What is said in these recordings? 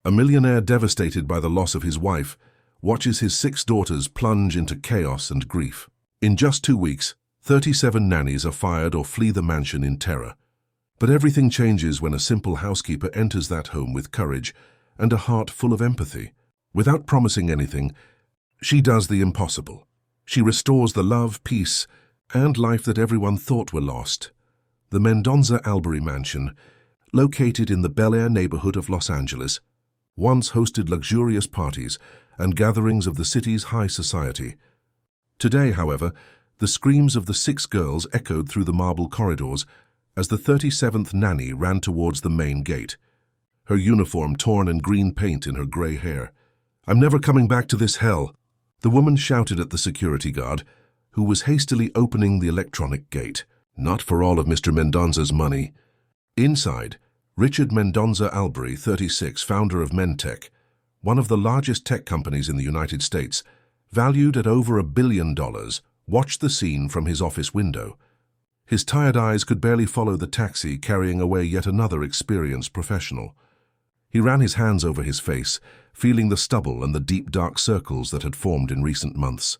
A millionaire devastated by the loss of his wife watches his 6 daughters plunge into chaos and grief. In just 2 weeks, 37 nannies are fired or flee the mansion in terror. But everything changes when a simple housekeeper enters that home with courage and a heart full of empathy. Without promising anything, she does the impossible. She restores the love, peace, and life that everyone thought were lost. The Mendoza Albury mansion, located in the Bel Air neighborhood of Los Angeles, once hosted luxurious parties and gatherings of the city's high society. Today, however, the screams of the 6 girls echoed through the marble corridors as the 37th nanny ran towards the main gate, her uniform torn and green paint in her gray hair. "I'm never coming back to this hell," the woman shouted at the security guard, who was hastily opening the electronic gate. "Not for all of Mr. Mendoza's money." Inside, Richard Mendoza Albury, 36, founder of Mentech, one of the largest tech companies in the United States, valued at over $1 billion, watched the scene from his office window. His tired eyes could barely follow the taxi carrying away yet another experienced professional. He ran his hands over his face, feeling the stubble and the deep dark circles that had formed in recent months.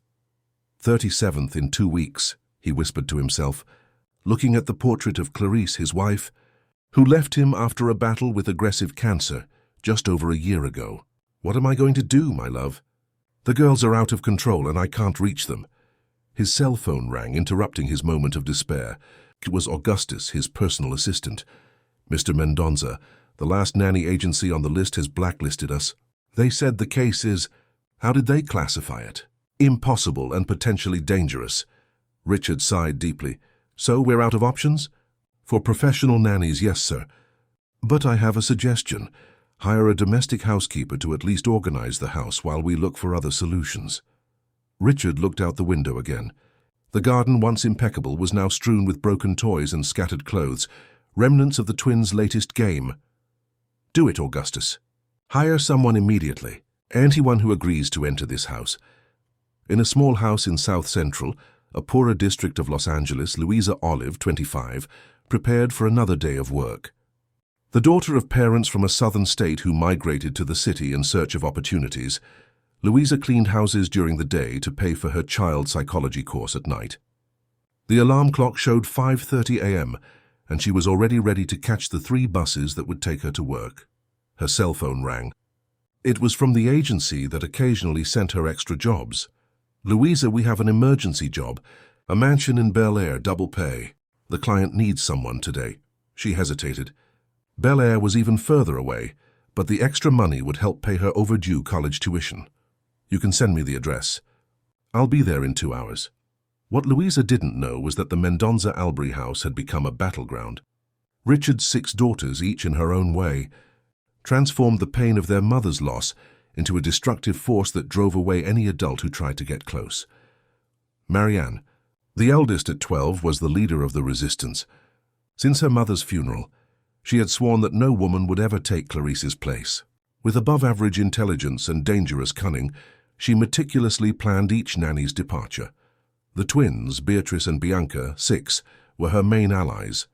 37th in 2 weeks, he whispered to himself, looking at the portrait of Clarice, his wife, who left him after a battle with aggressive cancer just over a year ago. "What am I going to do, my love? The girls are out of control and I can't reach them." His cell phone rang, interrupting his moment of despair. It was Augustus, his personal assistant. "Mr. Mendoza, the last nanny agency on the list has blacklisted us. They said the case is..." "How did they classify it?" "Impossible and potentially dangerous." Richard sighed deeply. "So we're out of options?" "For professional nannies, yes, sir. But I have a suggestion. Hire a domestic housekeeper to at least organize the house while we look for other solutions." Richard looked out the window again. The garden, once impeccable, was now strewn with broken toys and scattered clothes, remnants of the twins' latest game. "Do it, Augustus. Hire someone immediately. Anyone who agrees to enter this house." In a small house in South Central, a poorer district of Los Angeles, Louisa Olive, 25, prepared for another day of work. The daughter of parents from a southern state who migrated to the city in search of opportunities, Louisa cleaned houses during the day to pay for her child psychology course at night. The alarm clock showed 5:30 a.m., and she was already ready to catch the 3 buses that would take her to work. Her cell phone rang. It was from the agency that occasionally sent her extra jobs. "Louisa, we have an emergency job, a mansion in Bel Air, double pay. The client needs someone today." She hesitated. Bel Air was even further away, but the extra money would help pay her overdue college tuition. "You can send me the address. I'll be there in 2 hours." What Louisa didn't know was that the Mendoza Albury house had become a battleground. Richard's 6 daughters, each in her own way, transformed the pain of their mother's loss into a destructive force that drove away any adult who tried to get close. Marianne, the eldest at 12, was the leader of the resistance. Since her mother's funeral, she had sworn that no woman would ever take Clarice's place. With above-average intelligence and dangerous cunning, she meticulously planned each nanny's departure. The twins, Beatrice and Bianca, 6, were her main allies.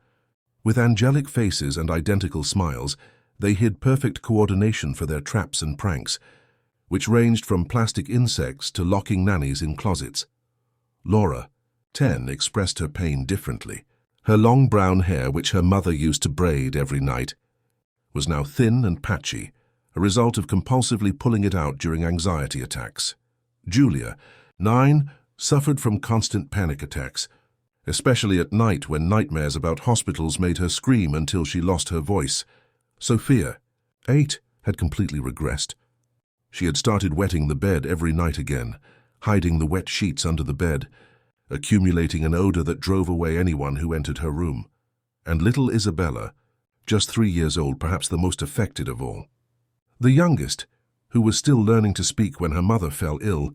With angelic faces and identical smiles, they hid perfect coordination for their traps and pranks, which ranged from plastic insects to locking nannies in closets. Laura, 10, expressed her pain differently. Her long brown hair, which her mother used to braid every night, was now thin and patchy, a result of compulsively pulling it out during anxiety attacks. Julia, 9, suffered from constant panic attacks, especially at night when nightmares about hospitals made her scream until she lost her voice. Sophia, 8, had completely regressed. She had started wetting the bed every night again, hiding the wet sheets under the bed, accumulating an odor that drove away anyone who entered her room. And little Isabella, just 3 years old, perhaps the most affected of all. The youngest, who was still learning to speak when her mother fell ill,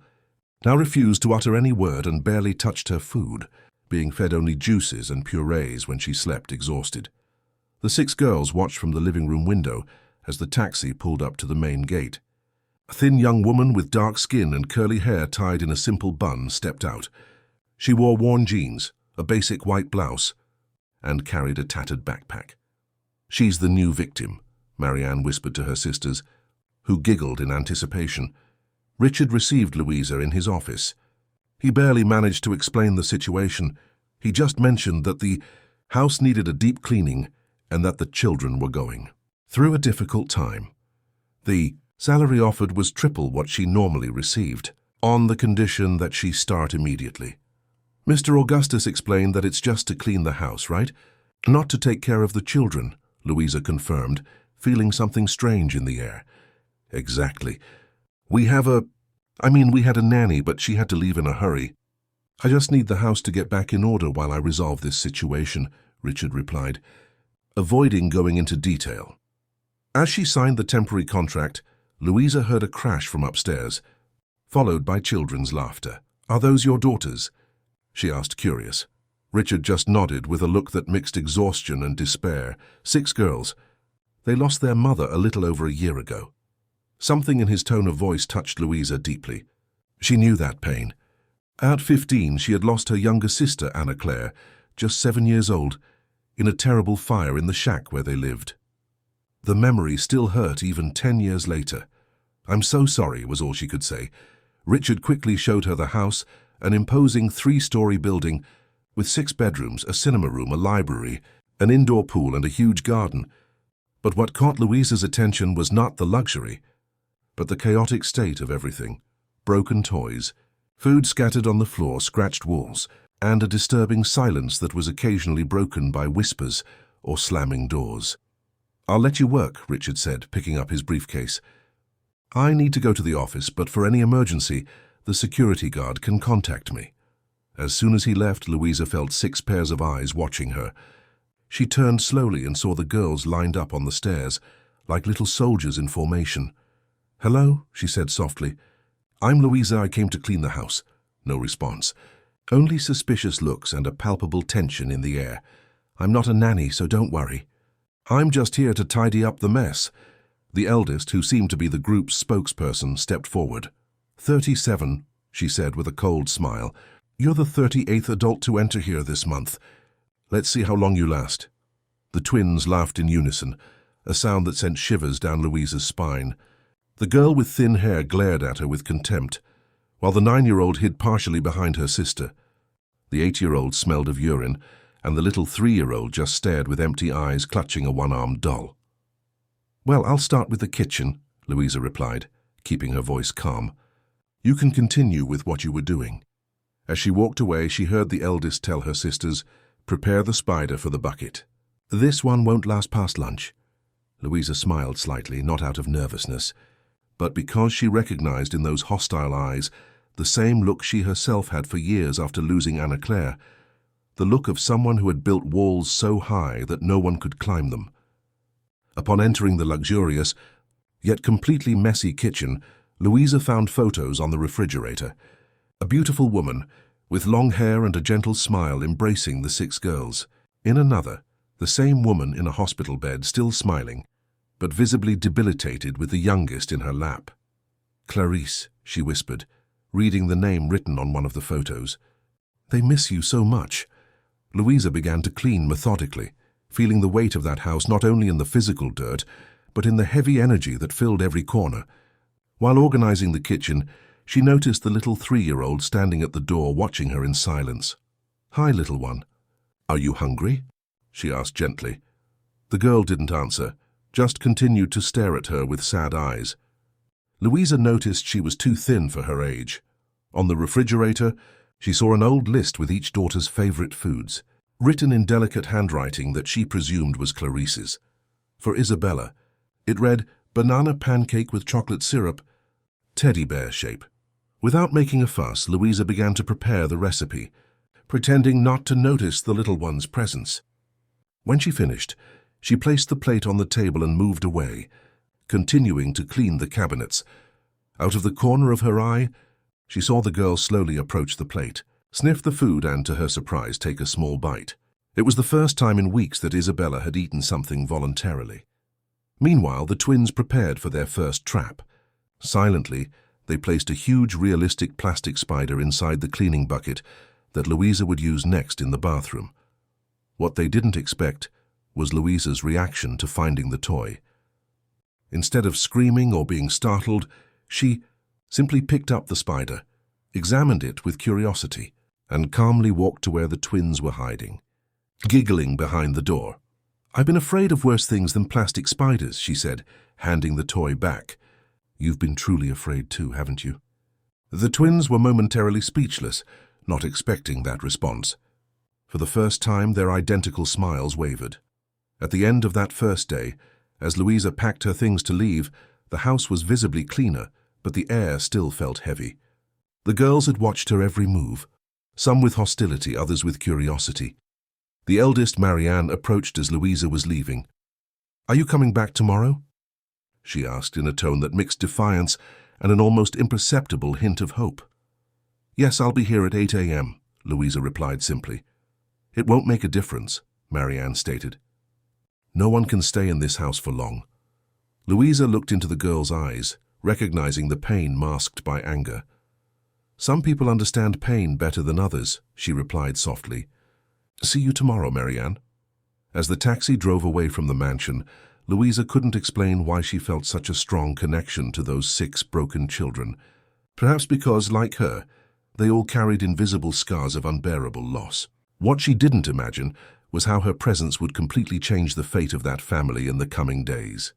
now refused to utter any word and barely touched her food, being fed only juices and purees when she slept exhausted. The 6 girls watched from the living room window as the taxi pulled up to the main gate. A thin young woman with dark skin and curly hair tied in a simple bun stepped out. She wore worn jeans, a basic white blouse, and carried a tattered backpack. "She's the new victim," Marianne whispered to her sisters. who giggled in anticipation. Richard received Louisa in his office. He barely managed to explain the situation. He just mentioned that the house needed a deep cleaning and that the children were going through a difficult time. The salary offered was triple what she normally received, on the condition that she start immediately. Mr. Augustus explained that it's just to clean the house, right? Not to take care of the children, Louisa confirmed, feeling something strange in the air. Exactly. We had a nanny, but she had to leave in a hurry. I just need the house to get back in order while I resolve this situation, Richard replied, avoiding going into detail. As she signed the temporary contract, Louisa heard a crash from upstairs, followed by children's laughter. Are those your daughters? She asked, curious. Richard just nodded with a look that mixed exhaustion and despair. 6 girls. They lost their mother a little over a year ago. Something in his tone of voice touched Louisa deeply. She knew that pain. At 15, she had lost her younger sister, Anna Claire, just 7 years old, in a terrible fire in the shack where they lived. The memory still hurt even 10 years later. I'm so sorry, was all she could say. Richard quickly showed her the house, an imposing 3-story building with 6 bedrooms, a cinema room, a library, an indoor pool and a huge garden. But what caught Louisa's attention was not the luxury, but the chaotic state of everything. Broken toys, food scattered on the floor, scratched walls, and a disturbing silence that was occasionally broken by whispers or slamming doors. I'll let you work, Richard said, picking up his briefcase. I need to go to the office, but for any emergency, the security guard can contact me. As soon as he left, Louisa felt 6 pairs of eyes watching her. She turned slowly and saw the girls lined up on the stairs, like little soldiers in formation. Hello, she said softly. I'm Louisa, I came to clean the house. No response. Only suspicious looks and a palpable tension in the air. I'm not a nanny, so don't worry. I'm just here to tidy up the mess. The eldest, who seemed to be the group's spokesperson, stepped forward. 37, she said with a cold smile. You're the 38th adult to enter here this month. Let's see how long you last. The twins laughed in unison, a sound that sent shivers down Louisa's spine. The girl with thin hair glared at her with contempt, while the 9-year-old hid partially behind her sister. The 8-year-old smelled of urine, and the little 3-year-old just stared with empty eyes, clutching a 1-armed doll. Well, I'll start with the kitchen, Louisa replied, keeping her voice calm. You can continue with what you were doing. As she walked away, she heard the eldest tell her sisters, prepare the spider for the bucket. This one won't last past lunch. Louisa smiled slightly, not out of nervousness, but because she recognized in those hostile eyes the same look she herself had for years after losing Anna Claire, the look of someone who had built walls so high that no one could climb them. Upon entering the luxurious, yet completely messy kitchen, Louisa found photos on the refrigerator. A beautiful woman, with long hair and a gentle smile, embracing the 6 girls. In another, the same woman in a hospital bed, still smiling, but visibly debilitated, with the youngest in her lap. Clarice, she whispered, reading the name written on one of the photos. They miss you so much. Louisa began to clean methodically, feeling the weight of that house not only in the physical dirt, but in the heavy energy that filled every corner. While organizing the kitchen, she noticed the little 3-year-old standing at the door watching her in silence. Hi, little one. Are you hungry? She asked gently. The girl didn't answer, just continued to stare at her with sad eyes. Louisa noticed she was too thin for her age. On the refrigerator, she saw an old list with each daughter's favorite foods, written in delicate handwriting that she presumed was Clarice's. For Isabella, it read, banana pancake with chocolate syrup, teddy bear shape. Without making a fuss, Louisa began to prepare the recipe, pretending not to notice the little one's presence. When she finished, she placed the plate on the table and moved away, continuing to clean the cabinets. Out of the corner of her eye, she saw the girl slowly approach the plate, sniff the food and, to her surprise, take a small bite. It was the first time in weeks that Isabella had eaten something voluntarily. Meanwhile, the twins prepared for their first trap. Silently, they placed a huge realistic plastic spider inside the cleaning bucket that Louisa would use next in the bathroom. What they didn't expect was Louisa's reaction to finding the toy. Instead of screaming or being startled, she simply picked up the spider, examined it with curiosity, and calmly walked to where the twins were hiding, giggling behind the door. "I've been afraid of worse things than plastic spiders," she said, handing the toy back. "You've been truly afraid too, haven't you?" The twins were momentarily speechless, not expecting that response. For the first time, their identical smiles wavered. At the end of that first day, as Louisa packed her things to leave, the house was visibly cleaner, but the air still felt heavy. The girls had watched her every move, some with hostility, others with curiosity. The eldest, Marianne, approached as Louisa was leaving. "Are you coming back tomorrow?" she asked in a tone that mixed defiance and an almost imperceptible hint of hope. "Yes, I'll be here at 8 a.m., Louisa replied simply. "It won't make a difference," Marianne stated. "No one can stay in this house for long." Louisa looked into the girl's eyes, recognizing the pain masked by anger. "Some people understand pain better than others," she replied softly. "See you tomorrow, Marianne." As the taxi drove away from the mansion, Louisa couldn't explain why she felt such a strong connection to those 6 broken children. Perhaps because, like her, they all carried invisible scars of unbearable loss. What she didn't imagine was how her presence would completely change the fate of that family in the coming days.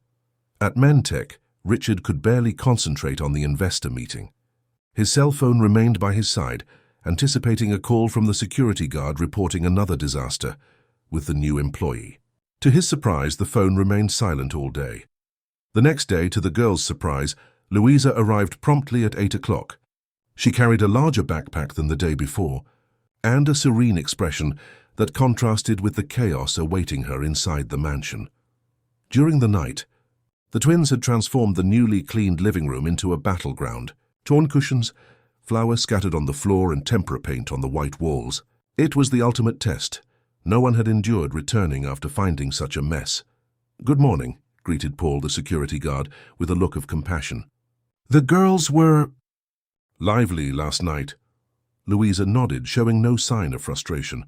At Mentech, Richard could barely concentrate on the investor meeting. His cell phone remained by his side, anticipating a call from the security guard reporting another disaster with the new employee. To his surprise, the phone remained silent all day. The next day, to the girls' surprise, Louisa arrived promptly at 8 o'clock. She carried a larger backpack than the day before, and a serene expression that contrasted with the chaos awaiting her inside the mansion. During the night, the twins had transformed the newly cleaned living room into a battleground. Torn cushions, flowers scattered on the floor, and tempera paint on the white walls. It was the ultimate test. No one had endured returning after finding such a mess. "Good morning," greeted Paul, the security guard, with a look of compassion. "The girls were lively last night." Louisa nodded, showing no sign of frustration.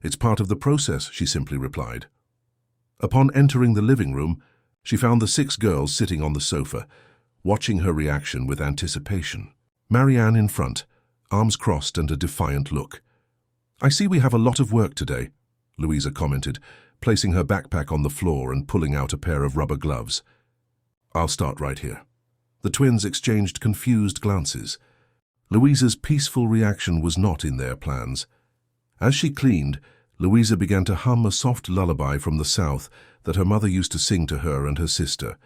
"It's part of the process," she simply replied. Upon entering the living room, she found the 6 girls sitting on the sofa, watching her reaction with anticipation. Marianne in front, arms crossed and a defiant look. "I see we have a lot of work today," Louisa commented, placing her backpack on the floor and pulling out a pair of rubber gloves. "I'll start right here." The twins exchanged confused glances. Louisa's peaceful reaction was not in their plans. As she cleaned, Louisa began to hum a soft lullaby from the south that her mother used to sing to her and her sister.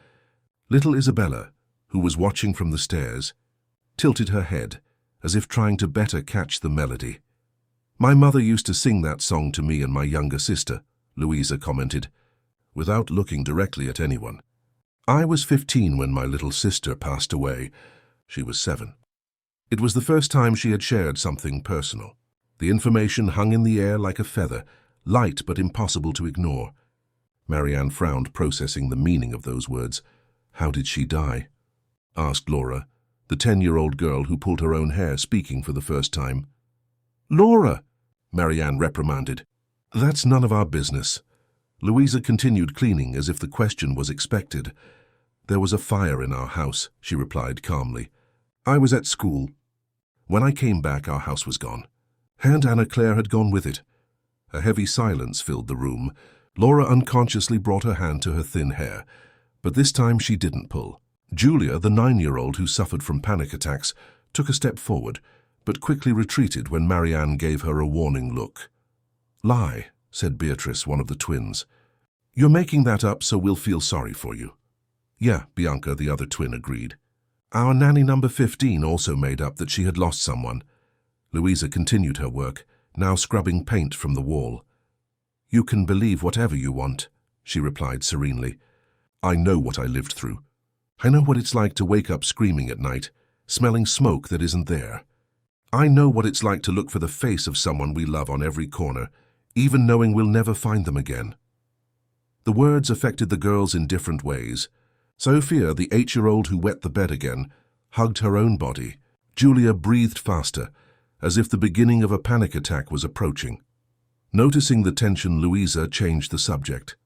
Little Isabella, who was watching from the stairs, tilted her head, as if trying to better catch the melody. "My mother used to sing that song to me and my younger sister," Louisa commented, without looking directly at anyone. "I was 15 when my little sister passed away. She was 7. It was the first time she had shared something personal. The information hung in the air like a feather, light but impossible to ignore." Marianne frowned, processing the meaning of those words. "How did she die?" asked Laura, the 10-year-old girl who pulled her own hair, speaking for the first time. "Laura!" Marianne reprimanded. "That's none of our business." Louisa continued cleaning as if the question was expected. "There was a fire in our house," she replied calmly. "I was at school. When I came back, our house was gone. And Anna Claire had gone with it." A heavy silence filled the room. Laura unconsciously brought her hand to her thin hair, but this time she didn't pull. Julia, the 9-year-old who suffered from panic attacks, took a step forward, but quickly retreated when Marianne gave her a warning look. "Lie," said Beatrice, one of the twins. "You're making that up so we'll feel sorry for you." "Yeah," Bianca, the other twin, agreed. "Our nanny number 15 also made up that she had lost someone." Louisa continued her work, now scrubbing paint from the wall. "You can believe whatever you want," she replied serenely. "I know what I lived through. I know what it's like to wake up screaming at night, smelling smoke that isn't there. I know what it's like to look for the face of someone we love on every corner, even knowing we'll never find them again." The words affected the girls in different ways. Sophia, the 8-year-old who wet the bed again, hugged her own body. Julia breathed faster, as if the beginning of a panic attack was approaching. Noticing the tension, Louisa changed the subject.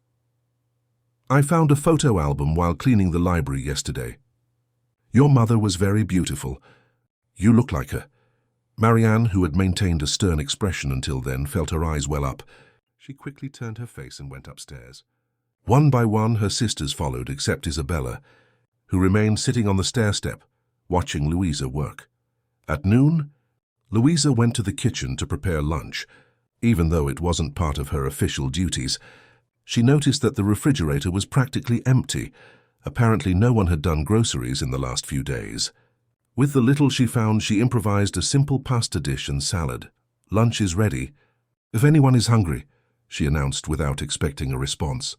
I found a photo album while cleaning the library yesterday. Your mother was very beautiful. You look like her. Marianne, who had maintained a stern expression until then, felt her eyes well up. She quickly turned her face and went upstairs. One by one, her sisters followed, except Isabella, who remained sitting on the stair-step, watching Louisa work. At noon, Louisa went to the kitchen to prepare lunch. Even though it wasn't part of her official duties, she noticed that the refrigerator was practically empty. Apparently no one had done groceries in the last few days. With the little she found, she improvised a simple pasta dish and salad. Lunch is ready. If anyone is hungry, she announced without expecting a response.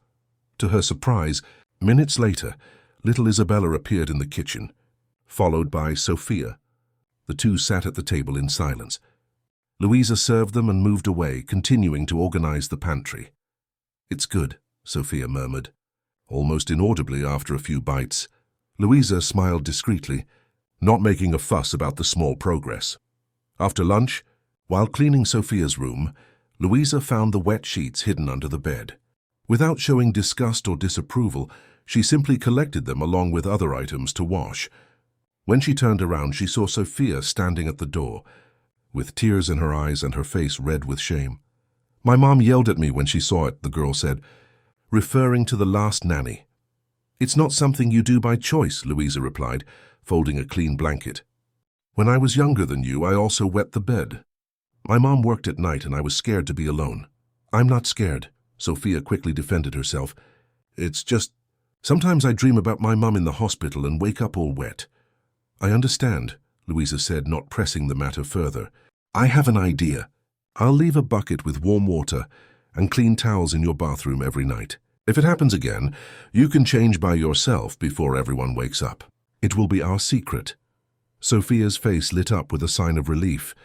To her surprise, minutes later, little Isabella appeared in the kitchen, followed by Sophia. The two sat at the table in silence. Louisa served them and moved away, continuing to organize the pantry. "It's good," Sophia murmured, almost inaudibly after a few bites. Louisa smiled discreetly, not making a fuss about the small progress. After lunch, while cleaning Sophia's room, Louisa found the wet sheets hidden under the bed. Without showing disgust or disapproval, she simply collected them along with other items to wash. When she turned around, she saw Sophia standing at the door, with tears in her eyes and her face red with shame. "My mom yelled at me when she saw it," the girl said, referring to the last nanny. "It's not something you do by choice," Louisa replied, folding a clean blanket. "When I was younger than you, I also wet the bed. My mom worked at night and I was scared to be alone." "I'm not scared," Sophia quickly defended herself. "It's just, sometimes I dream about my mom in the hospital and wake up all wet." "I understand," Louisa said, not pressing the matter further. "I have an idea. I'll leave a bucket with warm water and clean towels in your bathroom every night. If it happens again, you can change by yourself before everyone wakes up. It will be our secret." Sophia's face lit up with a sign of relief,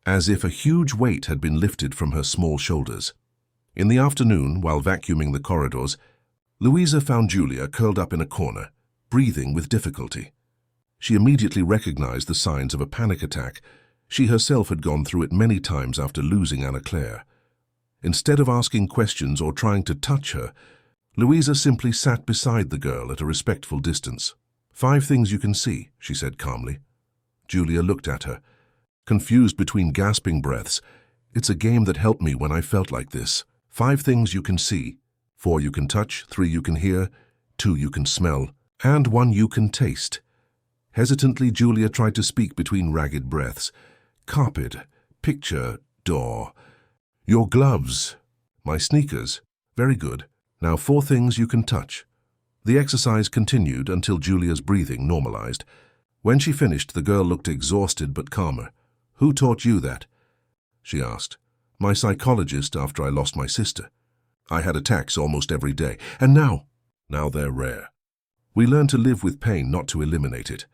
as if a huge weight had been lifted from her small shoulders. In the afternoon, while vacuuming the corridors, Louisa found Julia curled up in a corner, breathing with difficulty. She immediately recognized the signs of a panic attack. She herself had gone through it many times after losing Anna Claire. Instead of asking questions or trying to touch her, Louisa simply sat beside the girl at a respectful distance. "5 things you can see," she said calmly. Julia looked at her, confused between gasping breaths. "It's a game that helped me when I felt like this. 5 things you can see. 4 you can touch, 3 you can hear, 2 you can smell, and 1 you can taste." Hesitantly, Julia tried to speak between ragged breaths. "Carpet, picture, door. Your gloves. My sneakers. Very good. Now 4 things you can touch." The exercise continued until Julia's breathing normalized. When she finished, the girl looked exhausted but calmer. "Who taught you that?" she asked. "My psychologist after I lost my sister. I had attacks almost every day, and now they're rare. We learn to live with pain, not to eliminate it."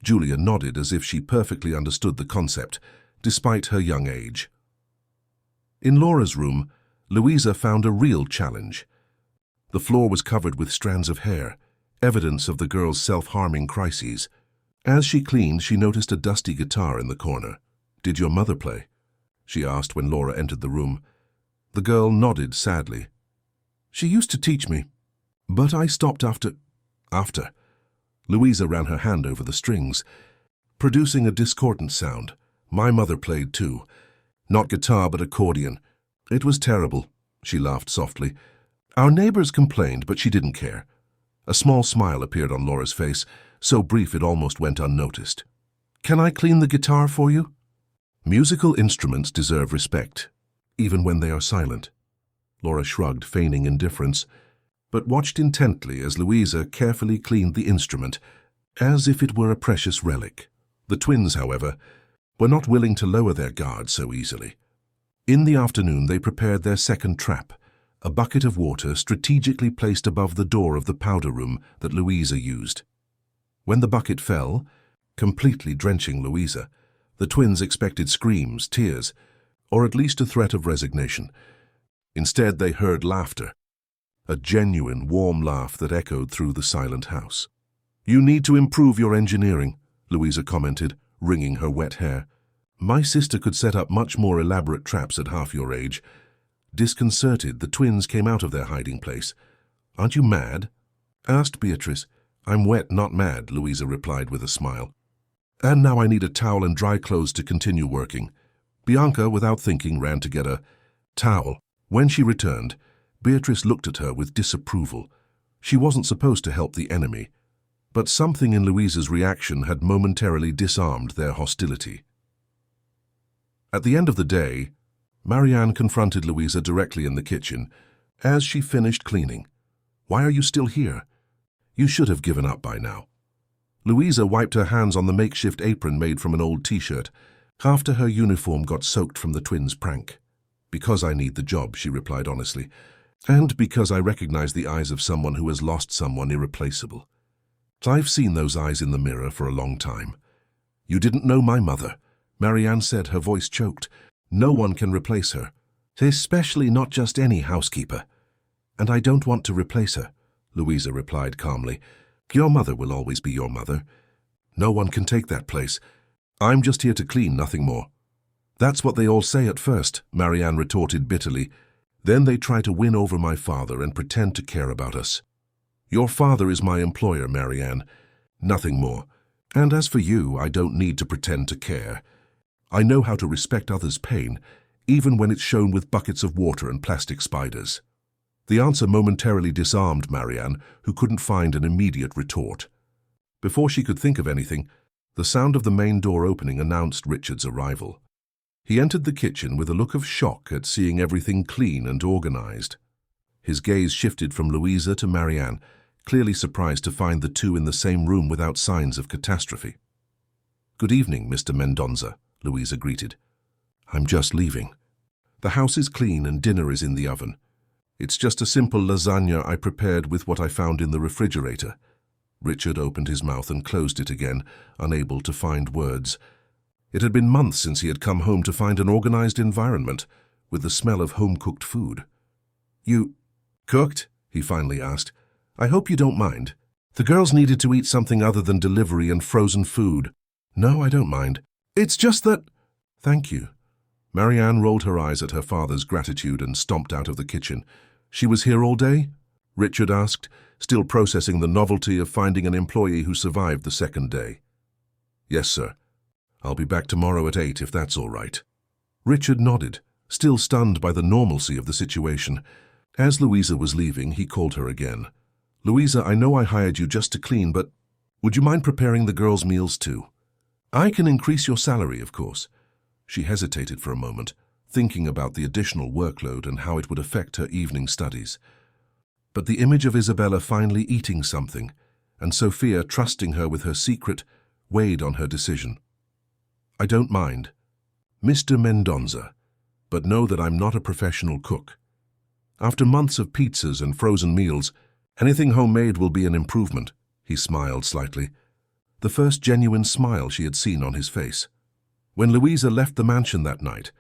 Julia nodded as if she perfectly understood the concept, despite her young age. In Laura's room, Louisa found a real challenge. The floor was covered with strands of hair, evidence of the girl's self-harming crises. As she cleaned, she noticed a dusty guitar in the corner. "Did your mother play?" she asked when Laura entered the room. The girl nodded sadly. "She used to teach me, but I stopped after. Louisa ran her hand over the strings, producing a discordant sound. "My mother played too. Not guitar, but accordion. It was terrible," she laughed softly. "Our neighbors complained, but she didn't care." A small smile appeared on Laura's face, so brief it almost went unnoticed. "Can I clean the guitar for you?" Musical instruments deserve respect, even when they are silent. Laura shrugged, feigning indifference, but watched intently as Louisa carefully cleaned the instrument, as if it were a precious relic. The twins, however, were not willing to lower their guard so easily. In the afternoon, they prepared their second trap, a bucket of water strategically placed above the door of the powder room that Louisa used. When the bucket fell, completely drenching Louisa, the twins expected screams, tears, or at least a threat of resignation. Instead, they heard laughter, a genuine, warm laugh that echoed through the silent house. "You need to improve your engineering," Louisa commented, wringing her wet hair. "My sister could set up much more elaborate traps at half your age." Disconcerted, the twins came out of their hiding place. "Aren't you mad?" asked Beatrice. "I'm wet, not mad," Louisa replied with a smile. "And now I need a towel and dry clothes to continue working." Bianca, without thinking, ran to get a towel. When she returned, Beatrice looked at her with disapproval. She wasn't supposed to help the enemy, but something in Louisa's reaction had momentarily disarmed their hostility. At the end of the day, Marianne confronted Louisa directly in the kitchen as she finished cleaning. "Why are you still here? You should have given up by now." Louisa wiped her hands on the makeshift apron made from an old t-shirt after her uniform got soaked from the twins' prank. "Because I need the job," she replied honestly, "and because I recognize the eyes of someone who has lost someone irreplaceable. I've seen those eyes in the mirror for a long time." "You didn't know my mother," Marianne said, her voice choked. "No one can replace her, especially not just any housekeeper." "And I don't want to replace her," Louisa replied calmly. "Your mother will always be your mother. No one can take that place. I'm just here to clean, nothing more." "That's what they all say at first," Marianne retorted bitterly. "Then they try to win over my father and pretend to care about us." "Your father is my employer, Marianne. Nothing more. And as for you, I don't need to pretend to care. I know how to respect others' pain, even when it's shown with buckets of water and plastic spiders." The answer momentarily disarmed Marianne, who couldn't find an immediate retort. Before she could think of anything, the sound of the main door opening announced Richard's arrival. He entered the kitchen with a look of shock at seeing everything clean and organized. His gaze shifted from Louisa to Marianne, clearly surprised to find the two in the same room without signs of catastrophe. "Good evening, Mr. Mendonza," Louisa greeted. "I'm just leaving. The house is clean and dinner is in the oven. It's just a simple lasagna I prepared with what I found in the refrigerator." Richard opened his mouth and closed it again, unable to find words. It had been months since he had come home to find an organized environment, with the smell of home-cooked food. "You cooked?" he finally asked. "I hope you don't mind. The girls needed to eat something other than delivery and frozen food." "No, I don't mind. It's just that—" "Thank you." Marianne rolled her eyes at her father's gratitude and stomped out of the kitchen. "She was here all day?" Richard asked, still processing the novelty of finding an employee who survived the second day. "Yes, sir. I'll be back tomorrow at 8 if that's all right." Richard nodded, still stunned by the normalcy of the situation. As Louisa was leaving, he called her again. "Louisa, I know I hired you just to clean, but would you mind preparing the girls' meals too? I can increase your salary, of course." She hesitated for a moment, thinking about the additional workload and how it would affect her evening studies. But the image of Isabella finally eating something, and Sophia trusting her with her secret, weighed on her decision. "I don't mind, Mr. Mendonza, but know that I'm not a professional cook. After months of pizzas and frozen meals, anything homemade will be an improvement." He smiled slightly, the first genuine smile she had seen on his face. When Louisa left the mansion that night,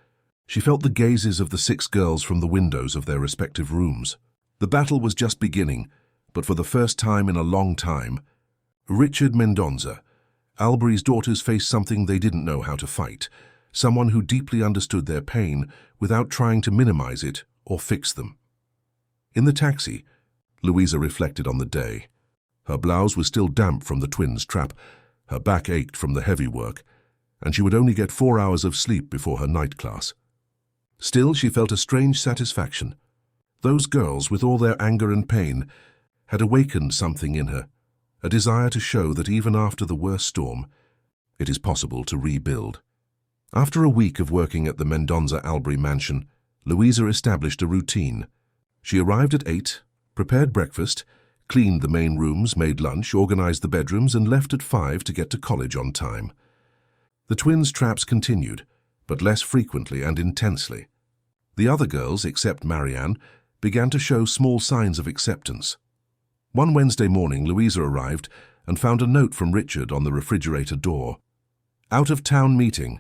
she felt the gazes of the 6 girls from the windows of their respective rooms. The battle was just beginning, but for the first time in a long time, Richard Mendonza, Albury's daughters faced something they didn't know how to fight, someone who deeply understood their pain without trying to minimize it or fix them. In the taxi, Louisa reflected on the day. Her blouse was still damp from the twins' trap, her back ached from the heavy work, and she would only get 4 hours of sleep before her night class. Still, she felt a strange satisfaction. Those girls, with all their anger and pain, had awakened something in her, a desire to show that even after the worst storm, it is possible to rebuild. After a week of working at the Mendonza-Albury mansion, Louisa established a routine. She arrived at 8, prepared breakfast, cleaned the main rooms, made lunch, organized the bedrooms, and left at 5 to get to college on time. The twins' traps continued, but less frequently and intensely. The other girls, except Marianne, began to show small signs of acceptance. One Wednesday morning, Louisa arrived and found a note from Richard on the refrigerator door. "Out-of-town meeting.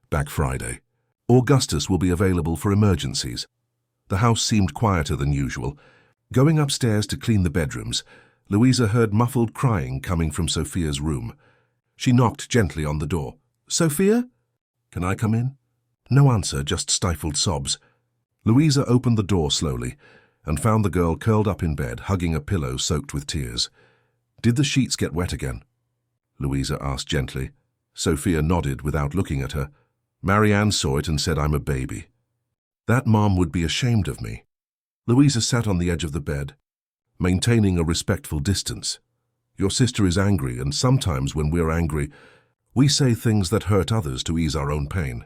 Back Friday. Augustus will be available for emergencies." The house seemed quieter than usual. Going upstairs to clean the bedrooms, Louisa heard muffled crying coming from Sophia's room. She knocked gently on the door. "Sophia? Can I come in?" No answer, just stifled sobs. Louisa opened the door slowly and found the girl curled up in bed, hugging a pillow soaked with tears. "Did the sheets get wet again?" Louisa asked gently. Sophia nodded without looking at her. "Marianne saw it and said I'm a baby. That Mom would be ashamed of me." Louisa sat on the edge of the bed, maintaining a respectful distance. "Your sister is angry, and sometimes when we're angry, we say things that hurt others to ease our own pain.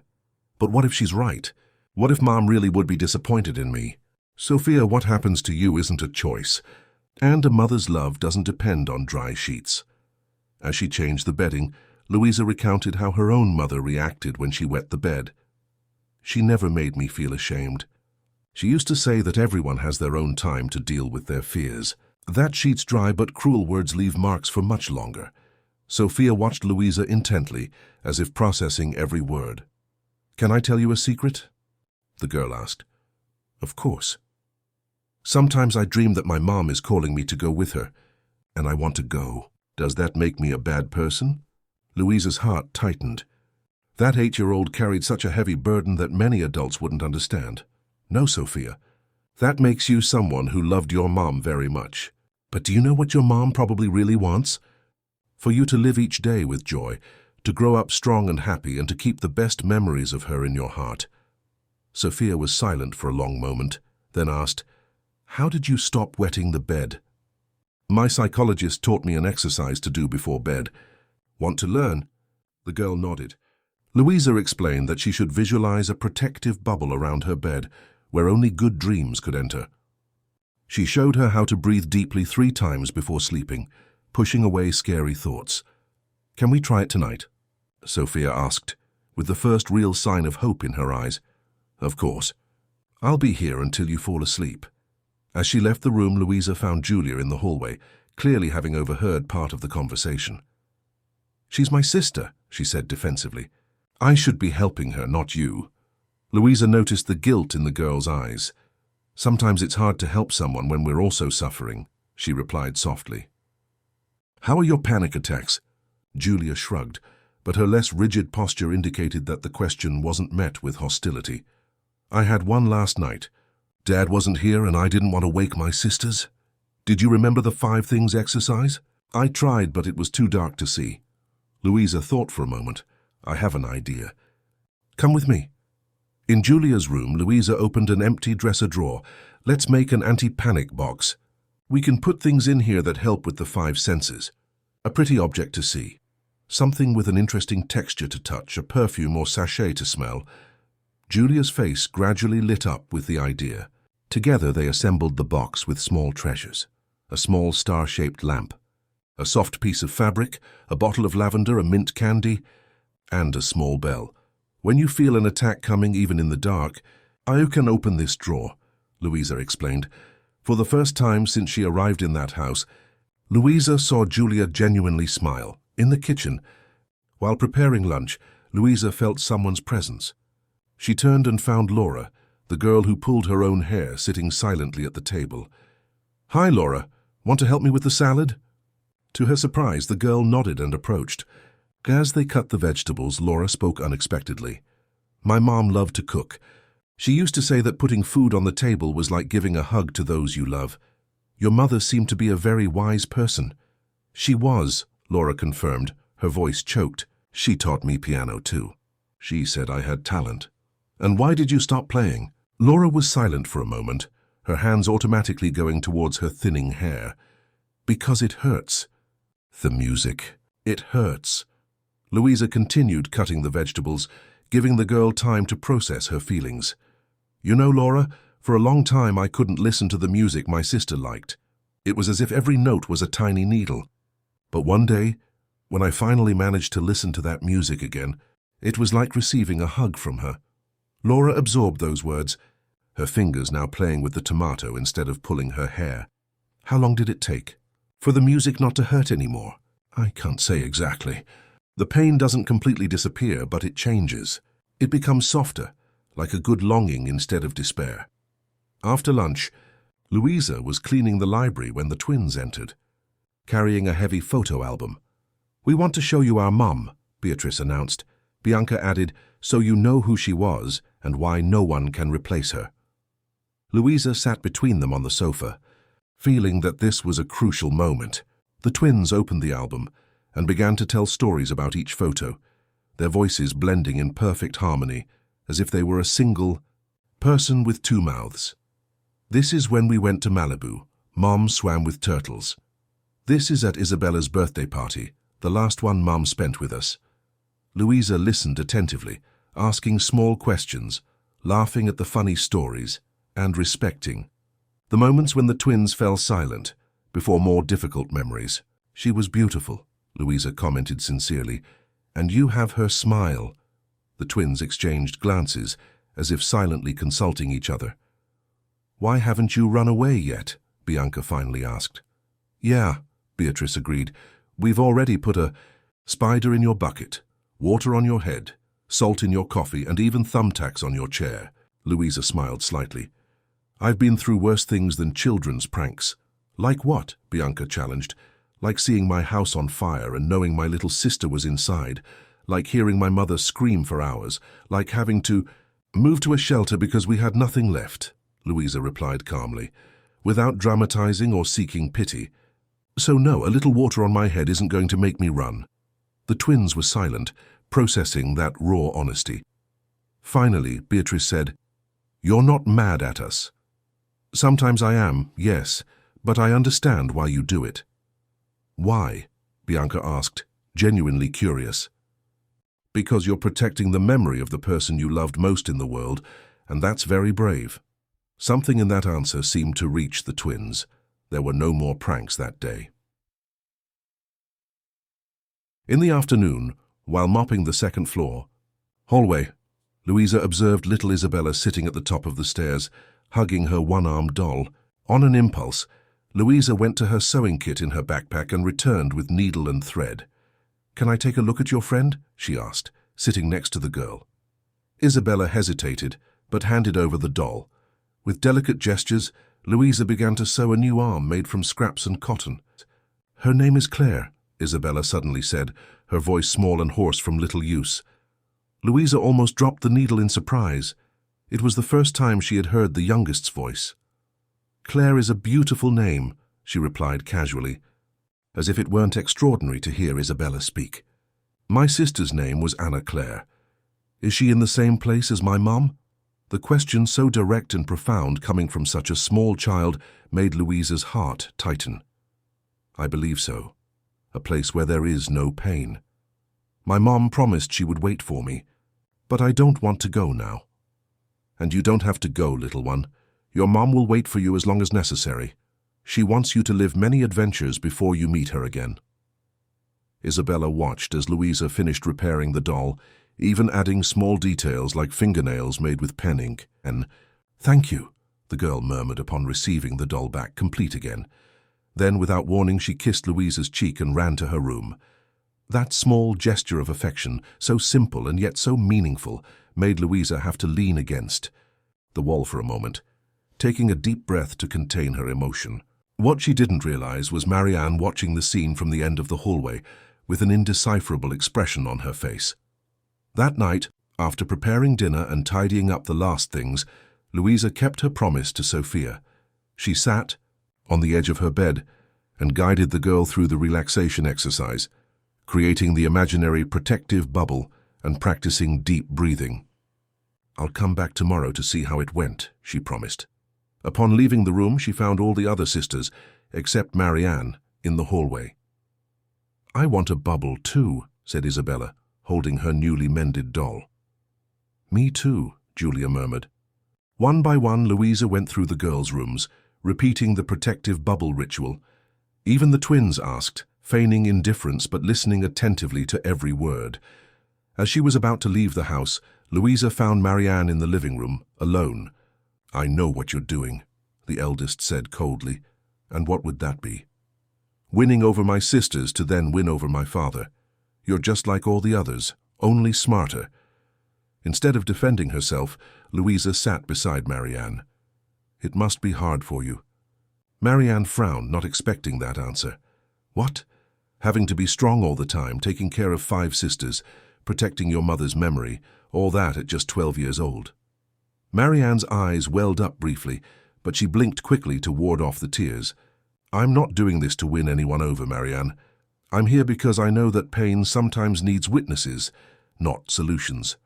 But what if she's right? What if Mom really would be disappointed in me? Sophia, what happens to you isn't a choice, and a mother's love doesn't depend on dry sheets." As she changed the bedding, Louisa recounted how her own mother reacted when she wet the bed. "She never made me feel ashamed. She used to say that everyone has their own time to deal with their fears. That sheet's dry, but cruel words leave marks for much longer." Sophia watched Louisa intently, as if processing every word. "Can I tell you a secret?" the girl asked. "Of course. Sometimes I dream that my mom is calling me to go with her, and I want to go. Does that make me a bad person?" Louisa's heart tightened. That 8-year-old carried such a heavy burden that many adults wouldn't understand. "No, Sophia. That makes you someone who loved your mom very much. But do you know what your mom probably really wants? For you to live each day with joy, to grow up strong and happy, and to keep the best memories of her in your heart." Sophia was silent for a long moment, then asked, "How did you stop wetting the bed?" "My psychologist taught me an exercise to do before bed." "Want to learn?" The girl nodded. Louisa explained that she should visualize a protective bubble around her bed where only good dreams could enter. She showed her how to breathe deeply 3 times before sleeping, pushing away scary thoughts. "Can we try it tonight?" Sophia asked, with the first real sign of hope in her eyes. "Of course. I'll be here until you fall asleep." As she left the room, Louisa found Julia in the hallway, clearly having overheard part of the conversation. "She's my sister," she said defensively. "I should be helping her, not you." Louisa noticed the guilt in the girl's eyes. "Sometimes it's hard to help someone when we're also suffering," she replied softly. "How are your panic attacks?" Julia shrugged, but her less rigid posture indicated that the question wasn't met with hostility. "I had one last night. Dad wasn't here and I didn't want to wake my sisters. Did you remember the 5 things exercise? I tried, but it was too dark to see." Louisa thought for a moment. "I have an idea. Come with me." In Julia's room, Louisa opened an empty dresser drawer. "Let's make an anti-panic box. We can put things in here that help with the 5 senses. A pretty object to see. Something with an interesting texture to touch, a perfume or sachet to smell." Julia's face gradually lit up with the idea. Together they assembled the box with small treasures. A small star-shaped lamp, a soft piece of fabric, a bottle of lavender, a mint candy, and a small bell. "When you feel an attack coming, even in the dark, you can open this drawer," Louisa explained. For the first time since she arrived in that house, Louisa saw Julia genuinely smile. In the kitchen, while preparing lunch, Louisa felt someone's presence. She turned and found Laura, the girl who pulled her own hair, sitting silently at the table. "Hi, Laura. Want to help me with the salad?" To her surprise, the girl nodded and approached. As they cut the vegetables, Laura spoke unexpectedly. "My mom loved to cook. She used to say that putting food on the table was like giving a hug to those you love. Your mother seemed to be a very wise person." "She was," Laura confirmed, her voice choked. "She taught me piano too. She said I had talent." "And why did you stop playing?" Laura was silent for a moment, her hands automatically going towards her thinning hair. "Because it hurts." "The music. It hurts." Louisa continued cutting the vegetables, giving the girl time to process her feelings. "You know, Laura, for a long time I couldn't listen to the music my sister liked. It was as if every note was a tiny needle. But one day, when I finally managed to listen to that music again, it was like receiving a hug from her." Laura absorbed those words, her fingers now playing with the tomato instead of pulling her hair. "How long did it take for the music not to hurt anymore?" "I can't say exactly. The pain doesn't completely disappear, but it changes. It becomes softer, like a good longing instead of despair." After lunch, Louisa was cleaning the library when the twins entered, carrying a heavy photo album. "We want to show you our mum," Beatrice announced. Bianca added, "so you know who she was and why no one can replace her." Louisa sat between them on the sofa, feeling that this was a crucial moment. The twins opened the album and began to tell stories about each photo, their voices blending in perfect harmony, as if they were a single person with two mouths. This is when we went to Malibu. Mom swam with turtles. This is at Isabella's birthday party, the last one Mom spent with us. Louisa listened attentively, asking small questions, laughing at the funny stories, and respecting the moments when the twins fell silent before more difficult memories. She was beautiful, Louisa commented sincerely, and you have her smile. The twins exchanged glances, as if silently consulting each other. Why haven't you run away yet? Bianca finally asked. Yeah, Beatrice agreed. We've already put a spider in your bucket, water on your head, salt in your coffee, and even thumbtacks on your chair. Louisa smiled slightly. I've been through worse things than children's pranks. Like what? Bianca challenged. Like seeing my house on fire and knowing my little sister was inside. Like hearing my mother scream for hours. Like having to move to a shelter because we had nothing left, Louisa replied calmly, without dramatizing or seeking pity. So no, a little water on my head isn't going to make me run. The twins were silent, processing that raw honesty. Finally, Beatrice said, You're not mad at us. Sometimes I am, yes, but I understand why you do it. Why? Bianca asked, genuinely curious. Because you're protecting the memory of the person you loved most in the world, and that's very brave. Something in that answer seemed to reach the twins. There were no more pranks that day. In the afternoon, while mopping the second floor hallway, Louisa observed little Isabella sitting at the top of the stairs, hugging her one-armed doll. On an impulse, Louisa went to her sewing kit in her backpack and returned with needle and thread. Can I take a look at your friend? She asked, sitting next to the girl. Isabella hesitated, but handed over the doll. With delicate gestures, Louisa began to sew a new arm made from scraps and cotton. Her name is Claire, Isabella suddenly said, her voice small and hoarse from little use. Louisa almost dropped the needle in surprise. It was the first time she had heard the youngest's voice. Claire is a beautiful name, she replied casually, as if it weren't extraordinary to hear Isabella speak. My sister's name was Anna Claire. Is she in the same place as my mom? The question, so direct and profound coming from such a small child, made Louisa's heart tighten. I believe so. A place where there is no pain. My mom promised she would wait for me, but I don't want to go now. And you don't have to go, little one. Your mom will wait for you as long as necessary. She wants you to live many adventures before you meet her again. Isabella watched as Louisa finished repairing the doll, even adding small details like fingernails made with pen ink. And, thank you, the girl murmured upon receiving the doll back complete again. Then, without warning, she kissed Louisa's cheek and ran to her room. That small gesture of affection, so simple and yet so meaningful, made Louisa have to lean against the wall for a moment, taking a deep breath to contain her emotion. What she didn't realize was Marianne watching the scene from the end of the hallway with an indecipherable expression on her face. That night, after preparing dinner and tidying up the last things, Louisa kept her promise to Sophia. She sat on the edge of her bed and guided the girl through the relaxation exercise, creating the imaginary protective bubble and practicing deep breathing. I'll come back tomorrow to see how it went, she promised. Upon leaving the room, she found all the other sisters, except Marianne, in the hallway. I want a bubble too, said Isabella, holding her newly mended doll. Me too, Julia murmured. One by one, Louisa went through the girls' rooms, repeating the protective bubble ritual. Even the twins asked, feigning indifference but listening attentively to every word. As she was about to leave the house, Louisa found Marianne in the living room, alone. I know what you're doing, the eldest said coldly. And what would that be? Winning over my sisters to then win over my father. You're just like all the others, only smarter. Instead of defending herself, Louisa sat beside Marianne. It must be hard for you. Marianne frowned, not expecting that answer. What? Having to be strong all the time, taking care of 5 sisters, protecting your mother's memory, all that at just 12 years old. Marianne's eyes welled up briefly, but she blinked quickly to ward off the tears. "I'm not doing this to win anyone over, Marianne. I'm here because I know that pain sometimes needs witnesses, not solutions.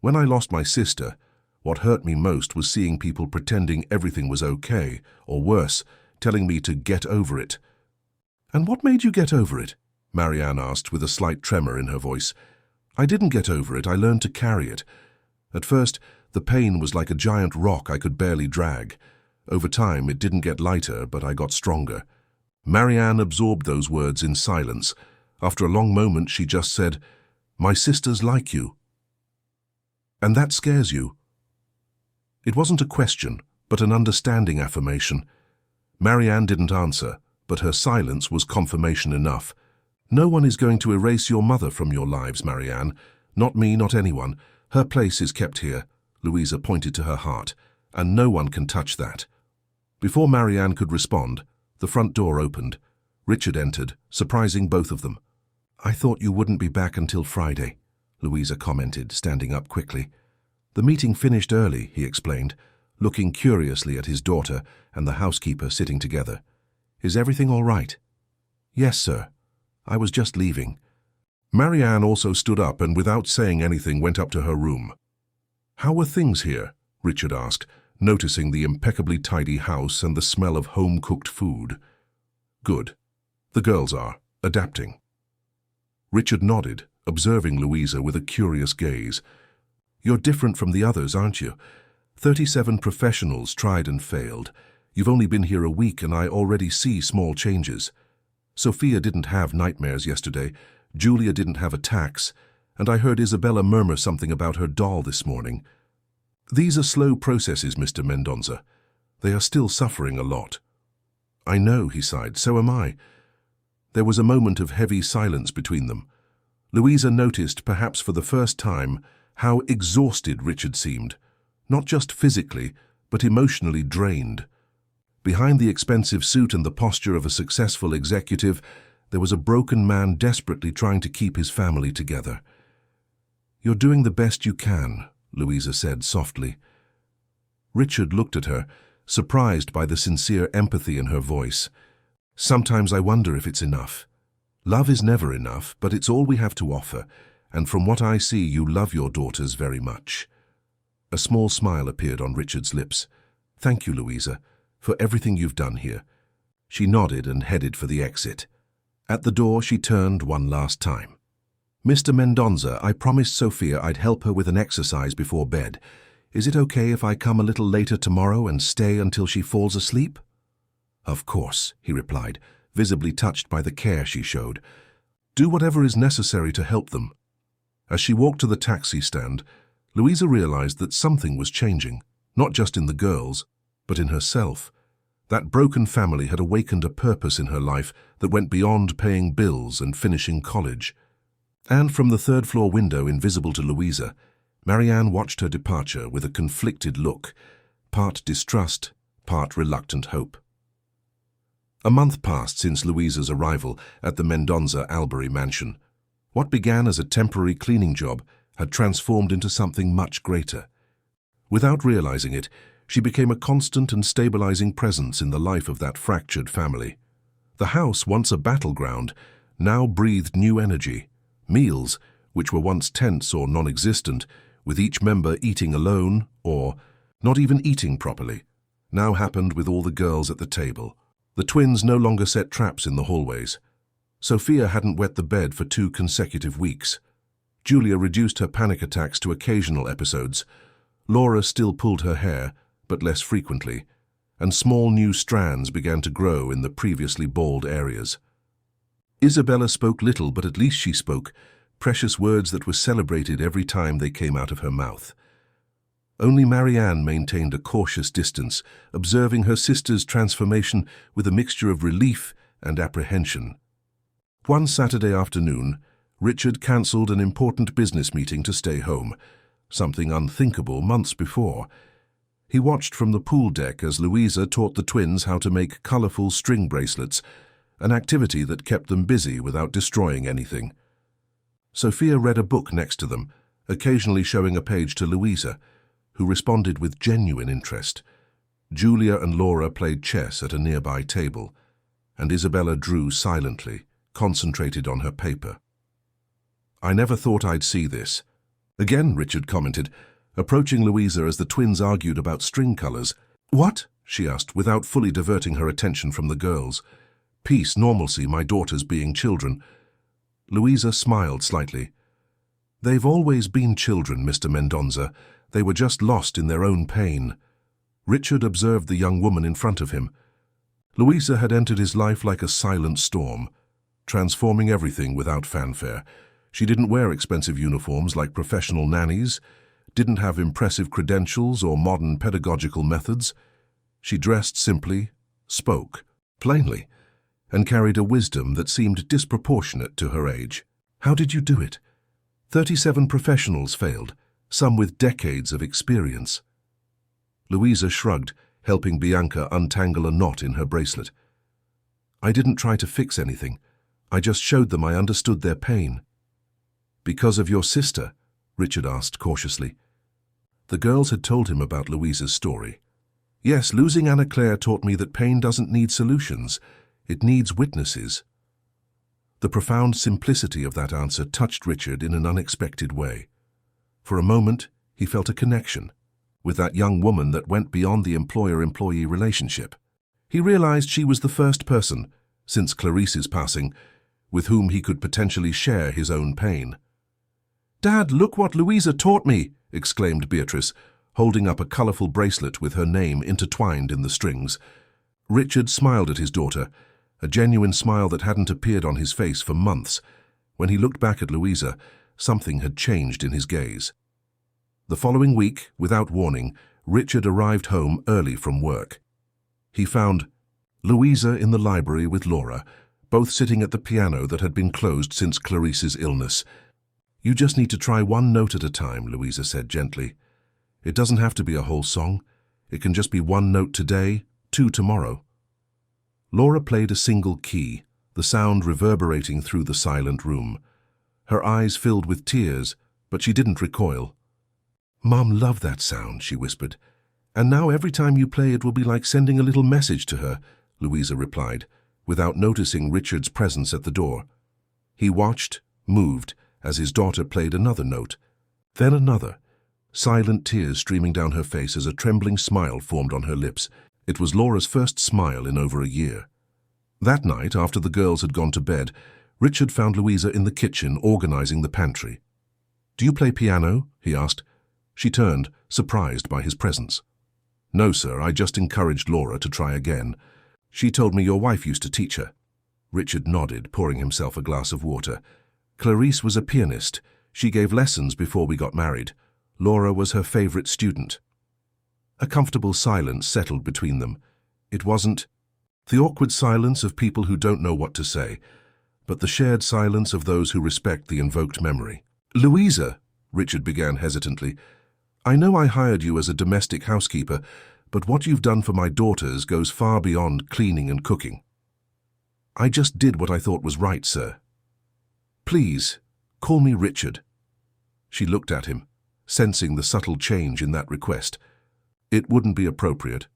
When I lost my sister, what hurt me most was seeing people pretending everything was okay, or worse, telling me to get over it." "And what made you get over it?" Marianne asked with a slight tremor in her voice. "I didn't get over it, I learned to carry it. At first, the pain was like a giant rock I could barely drag. Over time, it didn't get lighter, but I got stronger." Marianne absorbed those words in silence. After a long moment, she just said, "My sister's like you." "And that scares you?" It wasn't a question, but an understanding affirmation. Marianne didn't answer, but her silence was confirmation enough. "No one is going to erase your mother from your lives, Marianne. Not me, not anyone. Her place is kept here." Louisa pointed to her heart. "And no one can touch that." Before Marianne could respond, the front door opened. Richard entered, surprising both of them. "I thought you wouldn't be back until Friday," Louisa commented, standing up quickly. "The meeting finished early," he explained, looking curiously at his daughter and the housekeeper sitting together. "Is everything all right?" "Yes, sir. I was just leaving." Marianne also stood up and without saying anything went up to her room. "How were things here?" Richard asked, noticing the impeccably tidy house and the smell of home-cooked food. "Good. The girls are adapting." Richard nodded, observing Louisa with a curious gaze. "You're different from the others, aren't you? 37 professionals tried and failed. You've only been here a week and I already see small changes. Sophia didn't have nightmares yesterday, Julia didn't have attacks, and I heard Isabella murmur something about her doll this morning. These are slow processes, Mr. Mendonza. They are still suffering a lot." "I know," he sighed, "so am I." There was a moment of heavy silence between them. Louisa noticed, perhaps for the first time, how exhausted Richard seemed, not just physically, but emotionally drained. Behind the expensive suit and the posture of a successful executive, there was a broken man desperately trying to keep his family together. "You're doing the best you can," Louisa said softly. Richard looked at her, surprised by the sincere empathy in her voice. "Sometimes I wonder if it's enough. Love is never enough, but it's all we have to offer, and from what I see, you love your daughters very much." A small smile appeared on Richard's lips. "Thank you, Louisa, for everything you've done here." She nodded and headed for the exit. At the door, she turned one last time. "Mr. Mendonza, I promised Sophia I'd help her with an exercise before bed. Is it okay if I come a little later tomorrow and stay until she falls asleep?" "Of course," he replied, visibly touched by the care she showed. "Do whatever is necessary to help them." As she walked to the taxi stand, Louisa realized that something was changing, not just in the girls, but in herself. That broken family had awakened a purpose in her life that went beyond paying bills and finishing college. And from the third-floor window invisible to Louisa, Marianne watched her departure with a conflicted look, part distrust, part reluctant hope. A month passed since Louisa's arrival at the Mendonza Albury mansion. What began as a temporary cleaning job had transformed into something much greater. Without realizing it, she became a constant and stabilizing presence in the life of that fractured family. The house, once a battleground, now breathed new energy. Meals, which were once tense or non-existent, with each member eating alone or not even eating properly, now happened with all the girls at the table. The twins no longer set traps in the hallways. Sophia hadn't wet the bed for 2 consecutive weeks. Julia reduced her panic attacks to occasional episodes. Laura still pulled her hair, but less frequently, and small new strands began to grow in the previously bald areas. Isabella spoke little, but at least she spoke, precious words that were celebrated every time they came out of her mouth. Only Marianne maintained a cautious distance, observing her sister's transformation with a mixture of relief and apprehension. One Saturday afternoon, Richard cancelled an important business meeting to stay home, something unthinkable months before. He watched from the pool deck as Louisa taught the twins how to make colourful string bracelets, an activity that kept them busy without destroying anything. Sophia read a book next to them, occasionally showing a page to Louisa, who responded with genuine interest. Julia and Laura played chess at a nearby table, and Isabella drew silently, concentrated on her paper. "I never thought I'd see this." "Again," Richard commented, approaching Louisa as the twins argued about string colors. "What?" she asked, without fully diverting her attention from the girls. "Peace, normalcy, my daughters being children." Louisa smiled slightly. "They've always been children, Mr. Mendonça. They were just lost in their own pain." Richard observed the young woman in front of him. Louisa had entered his life like a silent storm, transforming everything without fanfare. She didn't wear expensive uniforms like professional nannies, didn't have impressive credentials or modern pedagogical methods. She dressed simply, spoke plainly, and carried a wisdom that seemed disproportionate to her age. "How did you do it?" 37 professionals failed, some with decades of experience. Louisa shrugged, helping Bianca untangle a knot in her bracelet. "I didn't try to fix anything. I just showed them I understood their pain." "Because of your sister?" Richard asked cautiously. The girls had told him about Louisa's story. "Yes, losing Anna Claire taught me that pain doesn't need solutions. It needs witnesses." The profound simplicity of that answer touched Richard in an unexpected way. For a moment, he felt a connection with that young woman that went beyond the employer-employee relationship. He realized she was the first person, since Clarice's passing, with whom he could potentially share his own pain. "Dad, look what Louisa taught me!" exclaimed Beatrice, holding up a colorful bracelet with her name intertwined in the strings. Richard smiled at his daughter, a genuine smile that hadn't appeared on his face for months. When he looked back at Louisa, something had changed in his gaze. The following week, without warning, Richard arrived home early from work. He found Louisa in the library with Laura, both sitting at the piano that had been closed since Clarice's illness. "You just need to try one note at a time," Louisa said gently. "It doesn't have to be a whole song. It can just be one note today, two tomorrow." Laura played a single key, the sound reverberating through the silent room. Her eyes filled with tears, but she didn't recoil. "Mom loved that sound," she whispered. "And now every time you play it will be like sending a little message to her," Louisa replied, without noticing Richard's presence at the door. He watched, moved, as his daughter played another note, then another, silent tears streaming down her face as a trembling smile formed on her lips. It was Laura's first smile in over a year. That night, after the girls had gone to bed, Richard found Louisa in the kitchen organizing the pantry. "Do you play piano?" he asked. She turned, surprised by his presence. "No, sir, I just encouraged Laura to try again. She told me your wife used to teach her." Richard nodded, pouring himself a glass of water. "Clarice was a pianist. She gave lessons before we got married. Laura was her favorite student." A comfortable silence settled between them. It wasn't the awkward silence of people who don't know what to say, but the shared silence of those who respect the invoked memory. "Louisa," Richard began hesitantly, "I know I hired you as a domestic housekeeper, but what you've done for my daughters goes far beyond cleaning and cooking." "I just did what I thought was right, sir." "Please, call me Richard." She looked at him, sensing the subtle change in that request. "It wouldn't be appropriate."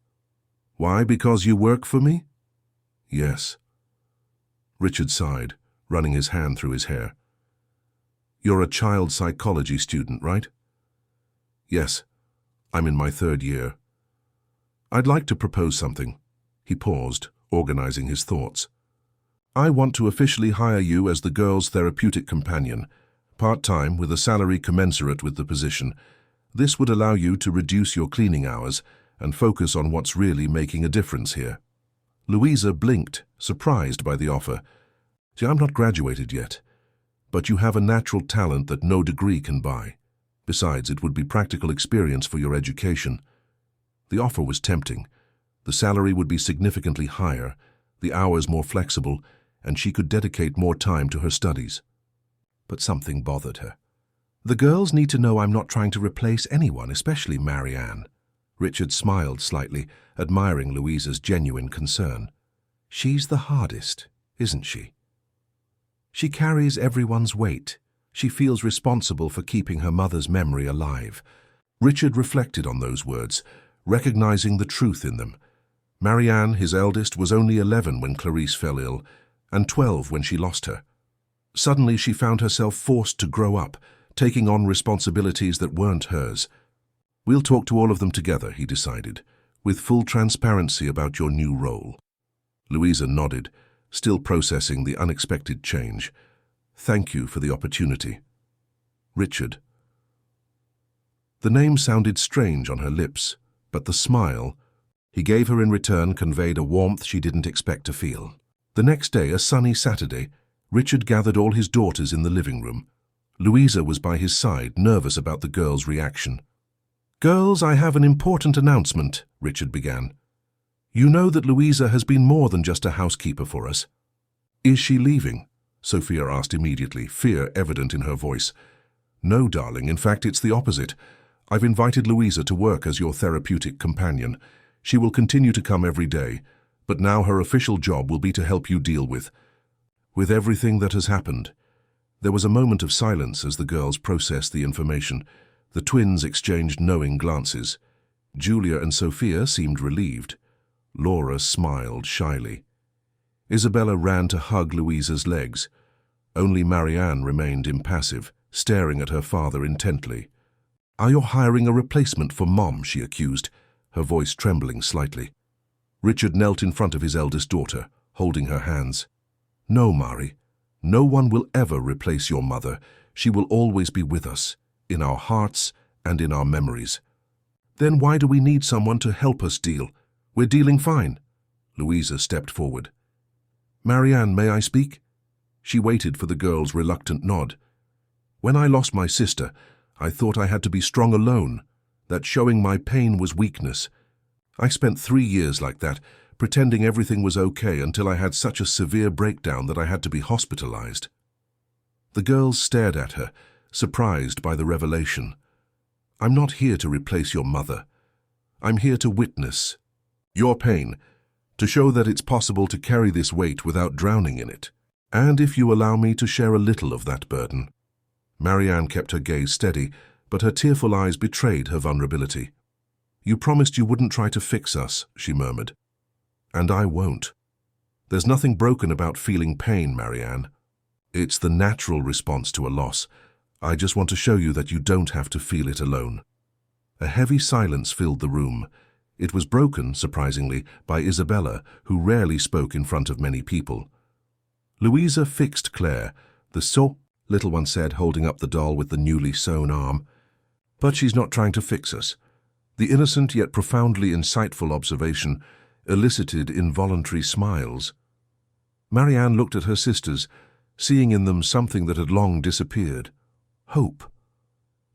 "Why, because you work for me?" "Yes." Richard sighed, running his hand through his hair. "You're a child psychology student, right?" "Yes. I'm in my 3rd year." "I'd like to propose something." He paused, organizing his thoughts. "I want to officially hire you as the girls' therapeutic companion, part-time with a salary commensurate with the position. This would allow you to reduce your cleaning hours and focus on what's really making a difference here." Louisa blinked, surprised by the offer. "See, I'm not graduated yet, but you have a natural talent that no degree can buy. Besides, it would be practical experience for your education." The offer was tempting. The salary would be significantly higher, the hours more flexible, and she could dedicate more time to her studies. But something bothered her. "The girls need to know I'm not trying to replace anyone, especially Marianne." Richard smiled slightly, admiring Louisa's genuine concern. "She's the hardest, isn't she? She carries everyone's weight. She feels responsible for keeping her mother's memory alive." Richard reflected on those words, recognizing the truth in them. Marianne, his eldest, was only 11 when Clarice fell ill, and 12 when she lost her. Suddenly she found herself forced to grow up, taking on responsibilities that weren't hers. "We'll talk to all of them together," he decided, "with full transparency about your new role." Louisa nodded, still processing the unexpected change. "Thank you for the opportunity." "Richard." The name sounded strange on her lips, but the smile he gave her in return conveyed a warmth she didn't expect to feel. The next day, a sunny Saturday, Richard gathered all his daughters in the living room. Louisa was by his side, nervous about the girls' reaction. "Girls, I have an important announcement," Richard began. "You know that Louisa has been more than just a housekeeper for us." "Is she leaving?" Sophia asked immediately, fear evident in her voice. "No, darling, in fact it's the opposite. I've invited Louisa to work as your therapeutic companion. She will continue to come every day, but now her official job will be to help you deal with everything that has happened." There was a moment of silence as the girls processed the information. The twins exchanged knowing glances. Julia and Sophia seemed relieved. Laura smiled shyly. Isabella ran to hug Louisa's legs. Only Marianne remained impassive, staring at her father intently. "Are you hiring a replacement for Mom?" she accused, her voice trembling slightly. Richard knelt in front of his eldest daughter, holding her hands. "No, Mari. No one will ever replace your mother. She will always be with us, in our hearts and in our memories." "Then why do we need someone to help us deal? We're dealing fine." Louisa stepped forward. "Marianne, may I speak?" She waited for the girl's reluctant nod. "When I lost my sister, I thought I had to be strong alone, that showing my pain was weakness. I spent 3 years like that, pretending everything was okay until I had such a severe breakdown that I had to be hospitalized." The girls stared at her, surprised by the revelation. "I'm not here to replace your mother. I'm here to witness your pain, to show that it's possible to carry this weight without drowning in it. And if you allow me to share a little of that burden." Marianne kept her gaze steady, but her tearful eyes betrayed her vulnerability. "You promised you wouldn't try to fix us," she murmured. "And I won't. There's nothing broken about feeling pain, Marianne. It's the natural response to a loss. I just want to show you that you don't have to feel it alone." A heavy silence filled the room. It was broken, surprisingly, by Isabella, who rarely spoke in front of many people. Louisa fixed Claire. "The little one said, holding up the doll with the newly sewn arm. "But she's not trying to fix us." The innocent yet profoundly insightful observation elicited involuntary smiles. Marianne looked at her sisters, seeing in them something that had long disappeared. Hope.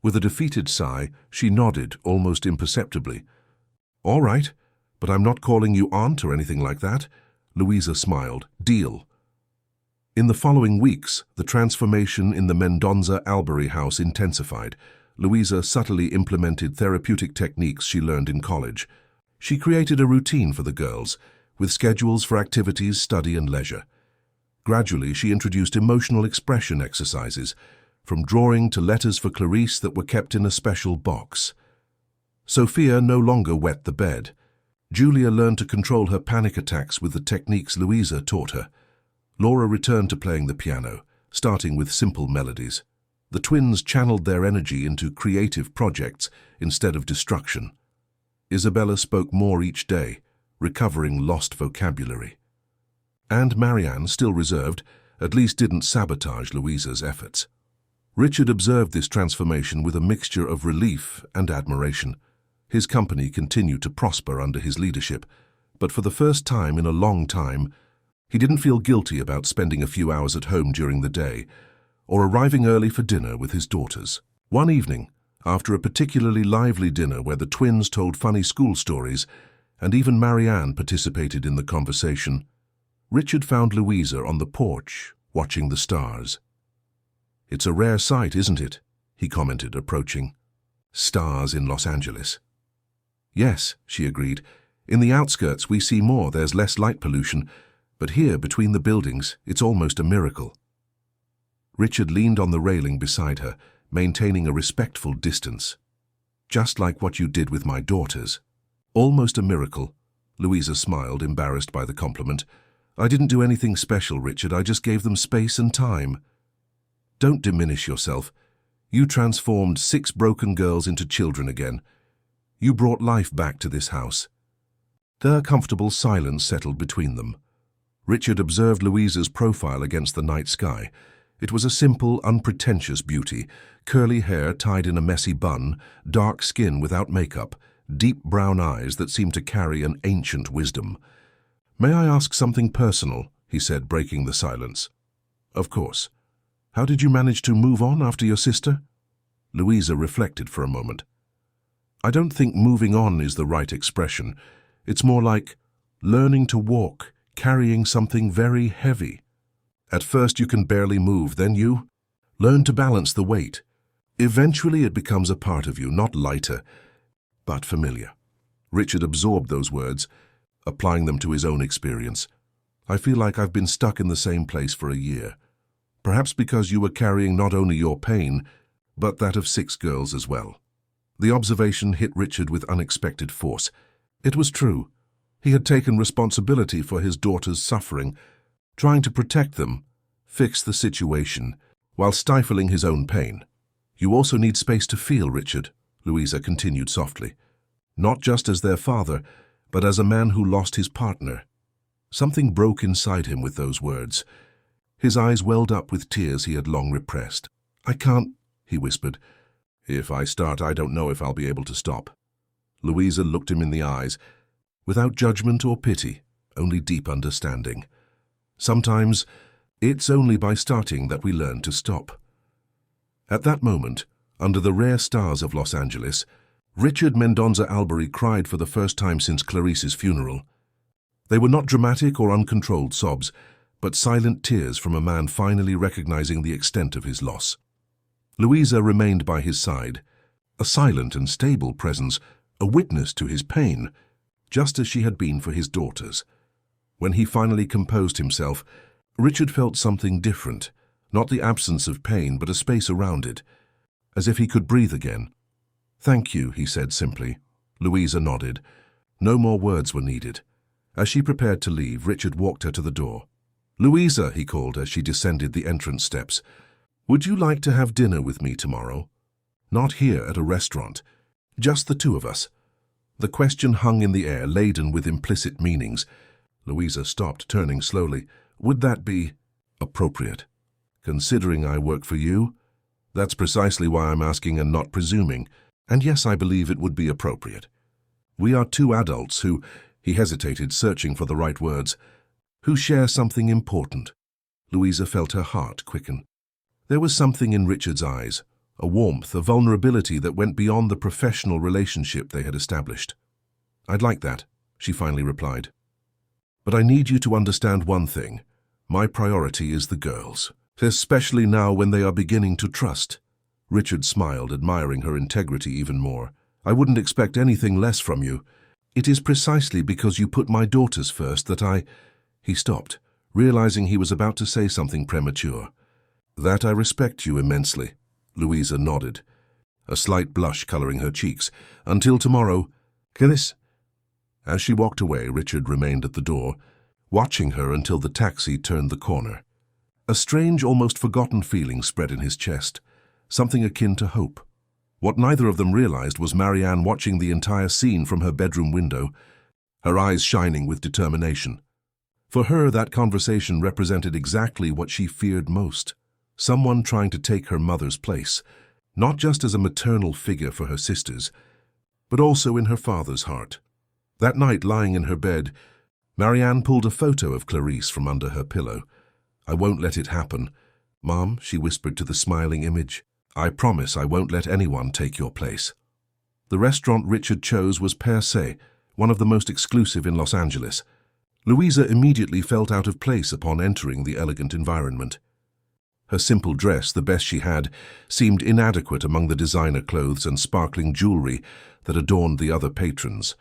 With a defeated sigh, she nodded almost imperceptibly. "All right, but I'm not calling you aunt or anything like that." Louisa smiled. "Deal." In the following weeks, the transformation in the Mendonza Albury house intensified. Louisa subtly implemented therapeutic techniques she learned in college. She created a routine for the girls, with schedules for activities, study, and leisure. Gradually, she introduced emotional expression exercises, from drawing to letters for Clarice that were kept in a special box. Sophia no longer wet the bed. Julia learned to control her panic attacks with the techniques Louisa taught her. Laura returned to playing the piano, starting with simple melodies. The twins channeled their energy into creative projects instead of destruction. Isabella spoke more each day, recovering lost vocabulary. And Marianne, still reserved, at least didn't sabotage Louisa's efforts. Richard observed this transformation with a mixture of relief and admiration. His company continued to prosper under his leadership, but for the first time in a long time, he didn't feel guilty about spending a few hours at home during the day, or arriving early for dinner with his daughters. One evening, after a particularly lively dinner where the twins told funny school stories, and even Marianne participated in the conversation, Richard found Louisa on the porch, watching the stars. "It's a rare sight, isn't it?" he commented, approaching. "Stars in Los Angeles." "Yes," she agreed. "In the outskirts we see more, there's less light pollution, but here, between the buildings, it's almost a miracle." Richard leaned on the railing beside her, maintaining a respectful distance. "Just like what you did with my daughters." Almost a miracle. Louisa smiled, embarrassed by the compliment. I didn't do anything special, Richard. I just gave them space and time. Don't diminish yourself. You transformed 6 broken girls into children again. You brought life back to this house. Their comfortable silence settled between them. Richard observed Louisa's profile against the night sky. It was a simple, unpretentious beauty, curly hair tied in a messy bun, dark skin without makeup, deep brown eyes that seemed to carry an ancient wisdom. May I ask something personal? He said, breaking the silence. Of course. How did you manage to move on after your sister? Louisa reflected for a moment. I don't think moving on is the right expression. It's more like learning to walk, carrying something very heavy. At first you can barely move, then you learn to balance the weight. Eventually it becomes a part of you, not lighter, but familiar. Richard absorbed those words, applying them to his own experience. I feel like I've been stuck in the same place for a year. Perhaps because you were carrying not only your pain, but that of 6 girls as well. The observation hit Richard with unexpected force. It was true. He had taken responsibility for his daughter's suffering, trying to protect them, fix the situation, while stifling his own pain. You also need space to feel, Richard, Louisa continued softly. Not just as their father, but as a man who lost his partner. Something broke inside him with those words. His eyes welled up with tears he had long repressed. I can't, he whispered. If I start, I don't know if I'll be able to stop. Louisa looked him in the eyes, without judgment or pity, only deep understanding. Sometimes, it's only by starting that we learn to stop. At that moment, under the rare stars of Los Angeles, Richard Mendonza Albury cried for the first time since Clarice's funeral. They were not dramatic or uncontrolled sobs, but silent tears from a man finally recognizing the extent of his loss. Louisa remained by his side, a silent and stable presence, a witness to his pain, just as she had been for his daughters. When he finally composed himself, Richard felt something different, not the absence of pain, but a space around it, as if he could breathe again. Thank you, he said simply. Louisa nodded. No more words were needed. As she prepared to leave, Richard walked her to the door. Louisa, he called as she descended the entrance steps. Would you like to have dinner with me tomorrow? Not here at a restaurant. Just the 2 of us. The question hung in the air, laden with implicit meanings. Louisa stopped, turning slowly. Would that be appropriate? Considering I work for you? That's precisely why I'm asking and not presuming. And yes, I believe it would be appropriate. We are 2 adults who, he hesitated, searching for the right words, who share something important. Louisa felt her heart quicken. There was something in Richard's eyes, a warmth, a vulnerability that went beyond the professional relationship they had established. I'd like that, she finally replied. But I need you to understand one thing. My priority is the girls, especially now when they are beginning to trust. Richard smiled, admiring her integrity even more. I wouldn't expect anything less from you. It is precisely because you put my daughters first that I... He stopped, realizing he was about to say something premature. That I respect you immensely. Louisa nodded, a slight blush coloring her cheeks. Until tomorrow, Kiss. As she walked away, Richard remained at the door, watching her until the taxi turned the corner. A strange, almost forgotten feeling spread in his chest, something akin to hope. What neither of them realized was Marianne watching the entire scene from her bedroom window, her eyes shining with determination. For her, that conversation represented exactly what she feared most. Someone trying to take her mother's place, not just as a maternal figure for her sisters, but also in her father's heart. That night, lying in her bed, Marianne pulled a photo of Clarice from under her pillow. I won't let it happen. Mom, she whispered to the smiling image, I promise I won't let anyone take your place. The restaurant Richard chose was Per Se, one of the most exclusive in Los Angeles. Louisa immediately felt out of place upon entering the elegant environment. Her simple dress, the best she had, seemed inadequate among the designer clothes and sparkling jewelry that adorned the other patrons.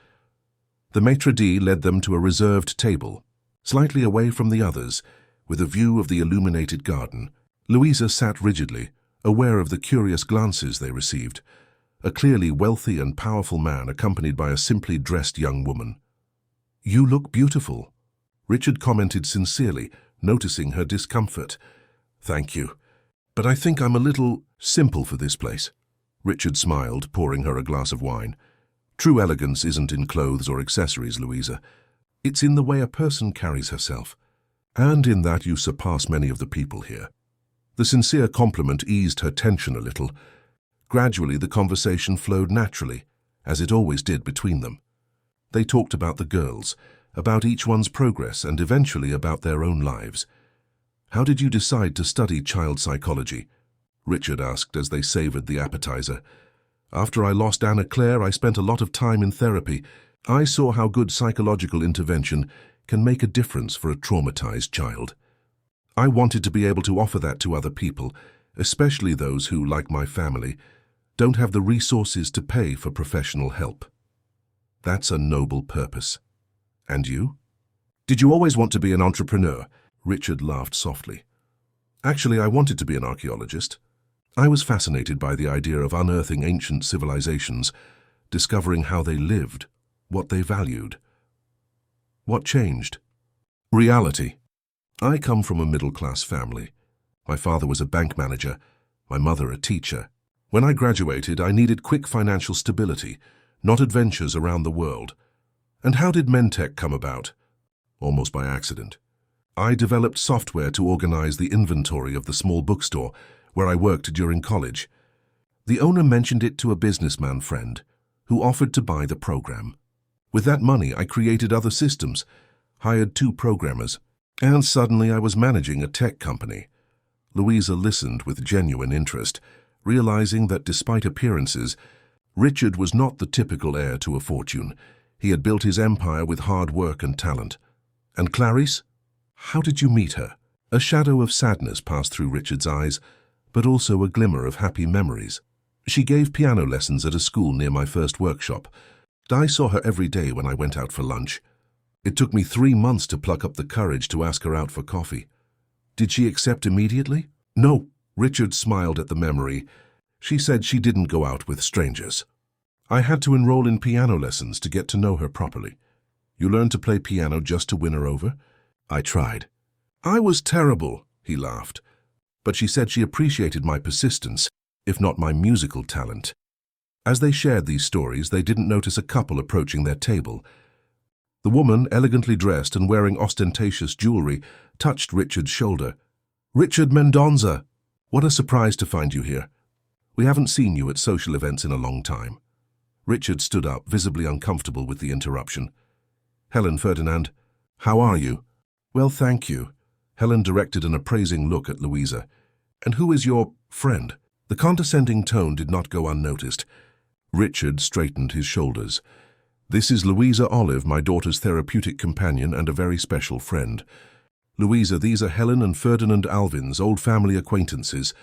The maitre d' led them to a reserved table, slightly away from the others, with a view of the illuminated garden. Louisa sat rigidly, aware of the curious glances they received. a clearly wealthy and powerful man accompanied by a simply dressed young woman. "You look beautiful," Richard commented sincerely, noticing her discomfort. "Thank you. But I think I'm a little simple for this place." Richard smiled, pouring her a glass of wine. "True elegance isn't in clothes or accessories, Louisa. It's in the way a person carries herself. And in that you surpass many of the people here." The sincere compliment eased her tension a little. Gradually, the conversation flowed naturally, as it always did between them. They talked about the girls, about each one's progress, and eventually about their own lives. "How did you decide to study child psychology?" Richard asked as they savored the appetizer. "After I lost Anna Claire, I spent a lot of time in therapy. I saw how good psychological intervention can make a difference for a traumatized child. I wanted to be able to offer that to other people, especially those who, like my family, don't have the resources to pay for professional help." "That's a noble purpose. And you?" "Did you always want to be an entrepreneur?" Richard laughed softly. "Actually, I wanted to be an archaeologist. I was fascinated by the idea of unearthing ancient civilizations, discovering how they lived, what they valued." "What changed?" "Reality. I come from a middle-class family. My father was a bank manager, my mother a teacher. When I graduated, I needed quick financial stability, not adventures around the world. And how did Mentech come about? Almost by accident. I developed software to organize the inventory of the small bookstore where I worked during college. The owner mentioned it to a businessman friend, who offered to buy the program. With that money, I created other systems, hired 2 programmers, and suddenly I was managing a tech company." Louisa listened with genuine interest, realizing that despite appearances, Richard was not the typical heir to a fortune. He had built his empire with hard work and talent. "And Clarice? How did you meet her?" A shadow of sadness passed through Richard's eyes, but also a glimmer of happy memories. "She gave piano lessons at a school near my first workshop. I saw her every day when I went out for lunch. It took me 3 months to pluck up the courage to ask her out for coffee." "Did she accept immediately?" "No." Richard smiled at the memory. "She said she didn't go out with strangers. I had to enroll in piano lessons to get to know her properly." "You learned to play piano just to win her over?" "I tried." "I was terrible," he laughed. "But she said she appreciated my persistence, if not my musical talent." As they shared these stories, they didn't notice a couple approaching their table. The woman, elegantly dressed and wearing ostentatious jewelry, touched Richard's shoulder. "Richard Mendonza! What a surprise to find you here. We haven't seen you at social events in a long time." Richard stood up, visibly uncomfortable with the interruption. "Helen Ferdinand, how are you?" "Well, thank you." Helen directed an appraising look at Louisa. "And who is your friend?" The condescending tone did not go unnoticed. Richard straightened his shoulders. "This is Louisa Olive, my daughter's therapeutic companion and a very special friend. Louisa, these are Helen and Ferdinand Alvin's old family acquaintances."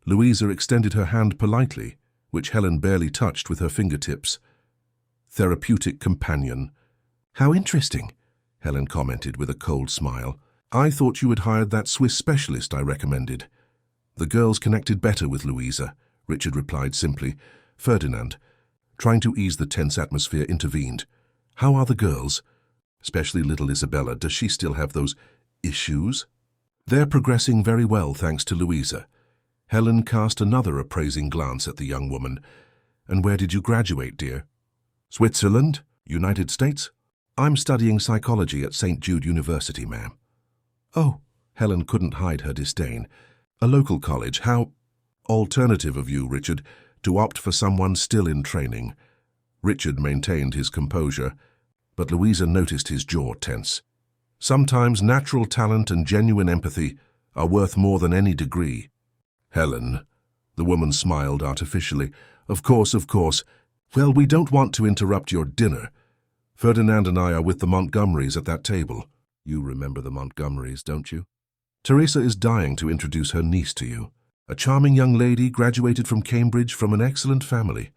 Louisa extended her hand politely, which Helen barely touched with her fingertips. "Therapeutic companion. How interesting," Helen commented with a cold smile. "I thought you had hired that Swiss specialist I recommended." "The girls connected better with Louisa," Richard replied simply. Ferdinand, trying to ease the tense atmosphere, intervened. "How are the girls? Especially little Isabella. Does she still have those issues?" "They're progressing very well, thanks to Louisa." Helen cast another appraising glance at the young woman. "And where did you graduate, dear?" "Switzerland? United States?" "I'm studying psychology at St. Jude University, ma'am." "Oh," Helen couldn't hide her disdain. "A local college. How alternative of you, Richard, to opt for someone still in training." Richard maintained his composure, but Louisa noticed his jaw tense. "Sometimes natural talent and genuine empathy are worth more than any degree." "Helen," the woman smiled artificially. Of course. Well, we don't want to interrupt your dinner. Ferdinand and I are with the Montgomerys at that table." "You remember the Montgomerys, don't you?" "Teresa is dying to introduce her niece to you. A charming young lady, graduated from Cambridge, from an excellent family."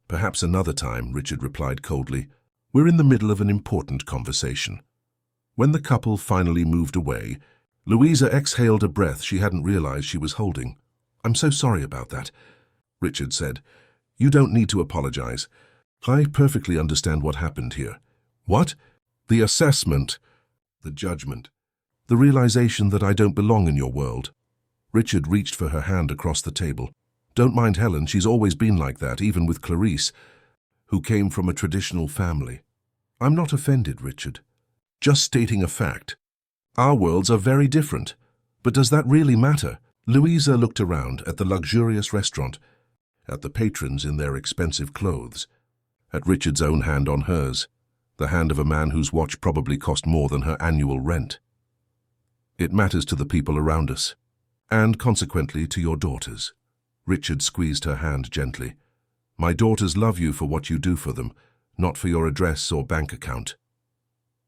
"Perhaps another time," Richard replied coldly. "We're in the middle of an important conversation." When the couple finally moved away, Louisa exhaled a breath she hadn't realized she was holding. "I'm so sorry about that," Richard said. You don't need to apologize. I perfectly understand what happened here. What? The assessment, the judgment, the realization that I don't belong in your world. Richard reached for her hand across the table. Don't mind Helen, she's always been like that, even with Clarice, who came from a traditional family. I'm not offended, Richard. Just stating a fact. Our worlds are very different. But does that really matter? Louisa looked around at the luxurious restaurant, at the patrons in their expensive clothes, at Richard's own hand on hers, the hand of a man whose watch probably cost more than her annual rent. It matters to the people around us, and consequently to your daughters. Richard squeezed her hand gently. My daughters love you for what you do for them, not for your address or bank account.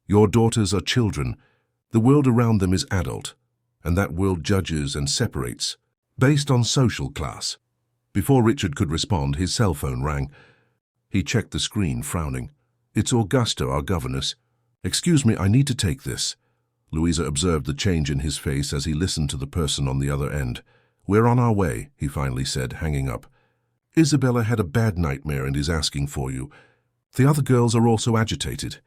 Your daughters are children. The world around them is adult, and that world judges and separates, based on social class. Before Richard could respond, his cell phone rang. He checked the screen, frowning. It's Augusta, our governess. Excuse me, I need to take this. Louisa observed the change in his face as he listened to the person on the other end. We're on our way, he finally said, hanging up. Isabella had a bad nightmare and is asking for you. The other girls are also agitated.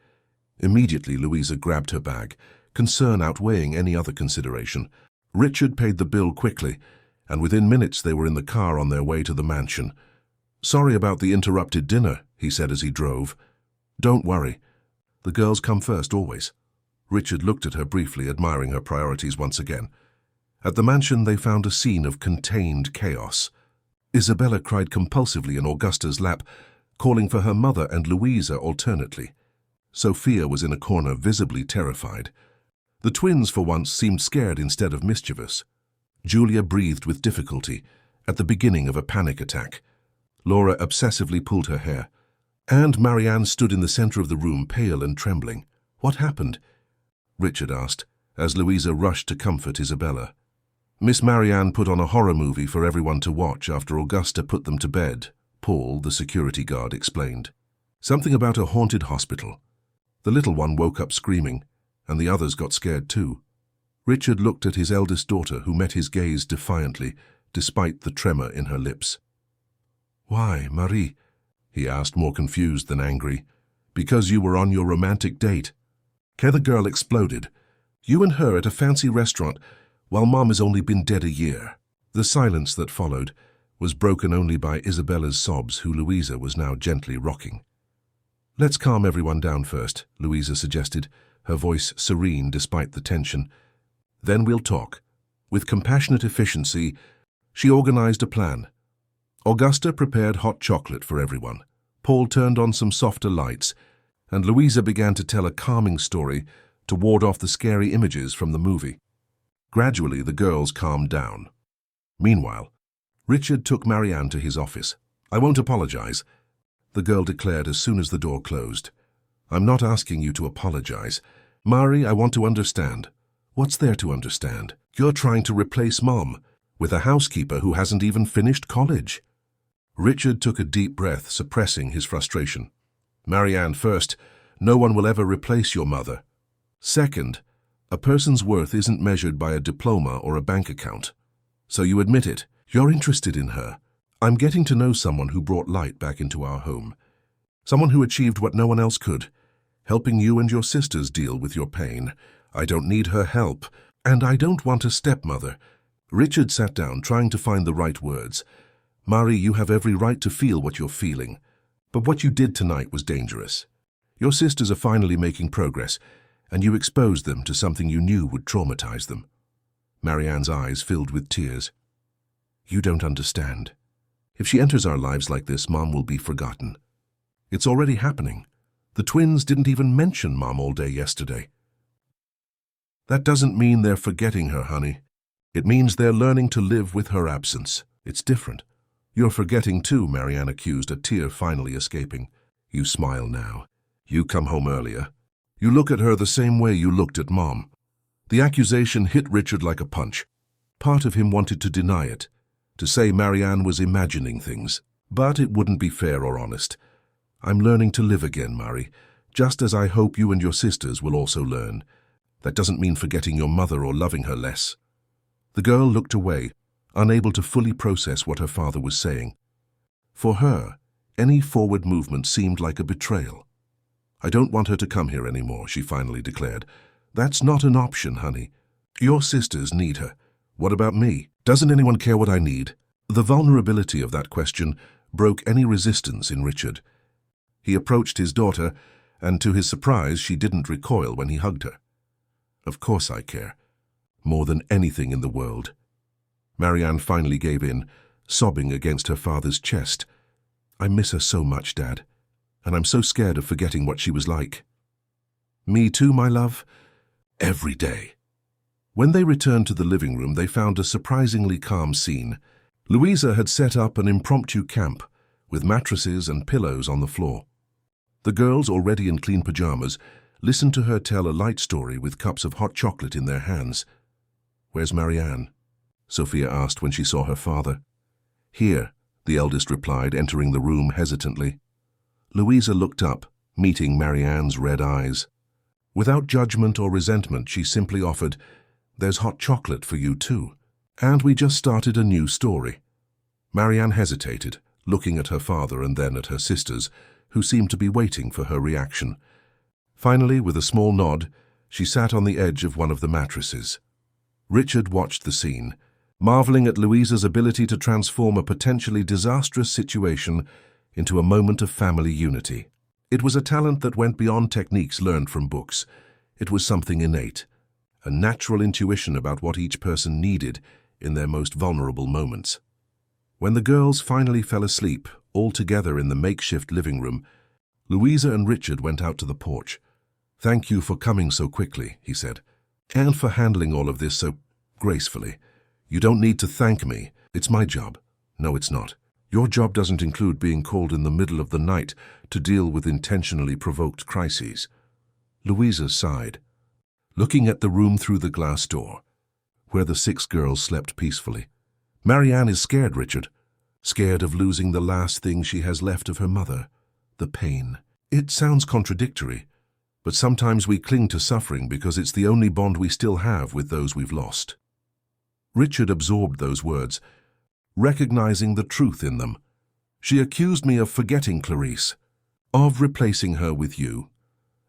Immediately, Louisa grabbed her bag, concern outweighing any other consideration. Richard paid the bill quickly, and within minutes they were in the car on their way to the mansion. Sorry about the interrupted dinner, he said as he drove. Don't worry. The girls come first, always. Richard looked at her briefly, admiring her priorities once again. At the mansion they found a scene of contained chaos. Isabella cried compulsively in Augusta's lap, calling for her mother and Louisa alternately. Sophia was in a corner, visibly terrified. The twins, for once, seemed scared instead of mischievous. Julia breathed with difficulty, at the beginning of a panic attack. Laura obsessively pulled her hair. And Marianne stood in the center of the room, pale and trembling. What happened? Richard asked, as Louisa rushed to comfort Isabella. Miss Marianne put on a horror movie for everyone to watch after Augusta put them to bed, Paul, the security guard, explained. Something about a haunted hospital. The little one woke up screaming, and the others got scared too. Richard looked at his eldest daughter, who met his gaze defiantly, despite the tremor in her lips. Why, Marie? He asked, more confused than angry. Because you were on your romantic date. The girl exploded. You and her at a fancy restaurant, while Mom has only been dead a year. The silence that followed was broken only by Isabella's sobs, who Louisa was now gently rocking. Let's calm everyone down first, Louisa suggested, her voice serene despite the tension. Then we'll talk. With compassionate efficiency, she organized a plan. Augusta prepared hot chocolate for everyone. Paul turned on some softer lights, and Louisa began to tell a calming story to ward off the scary images from the movie. Gradually, the girls calmed down. Meanwhile, Richard took Marianne to his office. I won't apologize, the girl declared as soon as the door closed. I'm not asking you to apologize. Mari, I want to understand. What's there to understand? You're trying to replace Mom with a housekeeper who hasn't even finished college. Richard took a deep breath, suppressing his frustration. Marianne, first, no one will ever replace your mother. Second, a person's worth isn't measured by a diploma or a bank account. So you admit it. You're interested in her. I'm getting to know someone who brought light back into our home. Someone who achieved what no one else could, helping you and your sisters deal with your pain. I don't need her help, and I don't want a stepmother. Richard sat down, trying to find the right words. Marie, you have every right to feel what you're feeling. But what you did tonight was dangerous. Your sisters are finally making progress, and you exposed them to something you knew would traumatize them. Marianne's eyes filled with tears. You don't understand. If she enters our lives like this, Mom will be forgotten. It's already happening. The twins didn't even mention Mom all day yesterday. That doesn't mean they're forgetting her, honey. It means they're learning to live with her absence. It's different. You're forgetting too, Marianne accused, a tear finally escaping. You smile now. You come home earlier. You look at her the same way you looked at Mom. The accusation hit Richard like a punch. Part of him wanted to deny it, to say Marianne was imagining things. But it wouldn't be fair or honest. I'm learning to live again, Marie, just as I hope you and your sisters will also learn. That doesn't mean forgetting your mother or loving her less. The girl looked away, unable to fully process what her father was saying. For her, any forward movement seemed like a betrayal. "I don't want her to come here anymore," she finally declared. "That's not an option, honey. Your sisters need her. What about me? Doesn't anyone care what I need?" The vulnerability of that question broke any resistance in Richard. He approached his daughter, and to his surprise, she didn't recoil when he hugged her. "Of course I care. More than anything in the world." Marianne finally gave in, sobbing against her father's chest. "I miss her so much, Dad, and I'm so scared of forgetting what she was like." "Me too, my love. Every day." When they returned to the living room, they found a surprisingly calm scene. Louisa had set up an impromptu camp, with mattresses and pillows on the floor. The girls, already in clean pajamas, listened to her tell a light story with cups of hot chocolate in their hands. "Where's Marianne?" Sophia asked when she saw her father. "Here," the eldest replied, entering the room hesitantly. Louisa looked up, meeting Marianne's red eyes. Without judgment or resentment, she simply offered, "There's hot chocolate for you too. And we just started a new story." Marianne hesitated, looking at her father and then at her sisters, who seemed to be waiting for her reaction. Finally, with a small nod, she sat on the edge of one of the mattresses. Richard watched the scene, marveling at Louisa's ability to transform a potentially disastrous situation into a moment of family unity. It was a talent that went beyond techniques learned from books. It was something innate, a natural intuition about what each person needed in their most vulnerable moments. When the girls finally fell asleep, all together in the makeshift living room, Louisa and Richard went out to the porch. "Thank you for coming so quickly," he said, "and for handling all of this so gracefully. You don't need to thank me. It's my job." "No, it's not. Your job doesn't include being called in the middle of the night to deal with intentionally provoked crises." Louisa sighed, looking at the room through the glass door, where the 6 girls slept peacefully. "Marianne is scared, Richard. Scared of losing the last thing she has left of her mother, the pain." It sounds contradictory, but sometimes we cling to suffering because it's the only bond we still have with those we've lost. Richard absorbed those words, recognizing the truth in them. "She accused me of forgetting Clarice, of replacing her with you."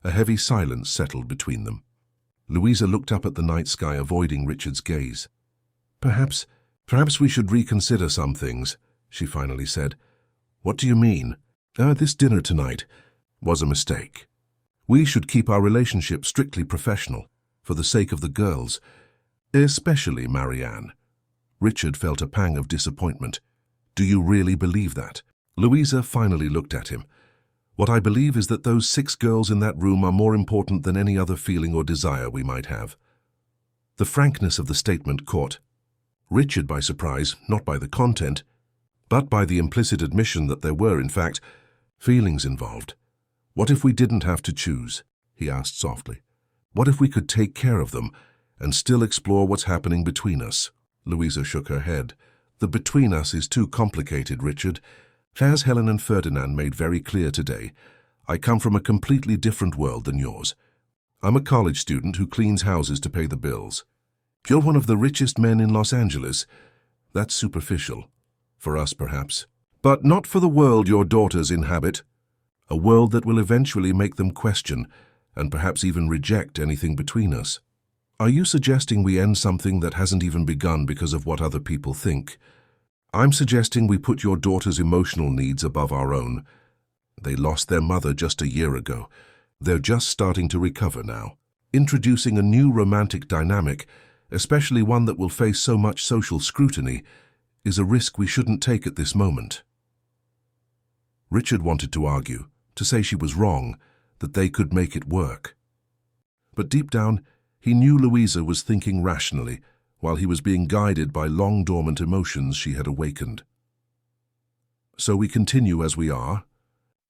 A heavy silence settled between them. Louisa looked up at the night sky, avoiding Richard's gaze. Perhaps we should reconsider some things," she finally said. "What do you mean?" This dinner tonight was a mistake. We should keep our relationship strictly professional, for the sake of the girls, especially Marianne." Richard felt a pang of disappointment. "Do you really believe that?" Louisa finally looked at him. "What I believe is that those 6 girls in that room are more important than any other feeling or desire we might have." The frankness of the statement caught Richard by surprise, not by the content, but by the implicit admission that there were, in fact, feelings involved. "What if we didn't have to choose?" he asked softly. "What if we could take care of them and still explore what's happening between us?" Louisa shook her head. "The between us is too complicated, Richard. As Helen and Ferdinand made very clear today, I come from a completely different world than yours. I'm a college student who cleans houses to pay the bills. You're one of the richest men in Los Angeles. That's superficial. For us, perhaps. But not for the world your daughters inhabit. A world that will eventually make them question, and perhaps even reject anything between us. Are you suggesting we end something that hasn't even begun because of what other people think? I'm suggesting we put your daughter's emotional needs above our own. They lost their mother just a year ago. They're just starting to recover now. Introducing a new romantic dynamic, especially one that will face so much social scrutiny, is a risk we shouldn't take at this moment." Richard wanted to argue, to say she was wrong, that they could make it work. But deep down, he knew Louisa was thinking rationally, while he was being guided by long-dormant emotions she had awakened. "So we continue as we are?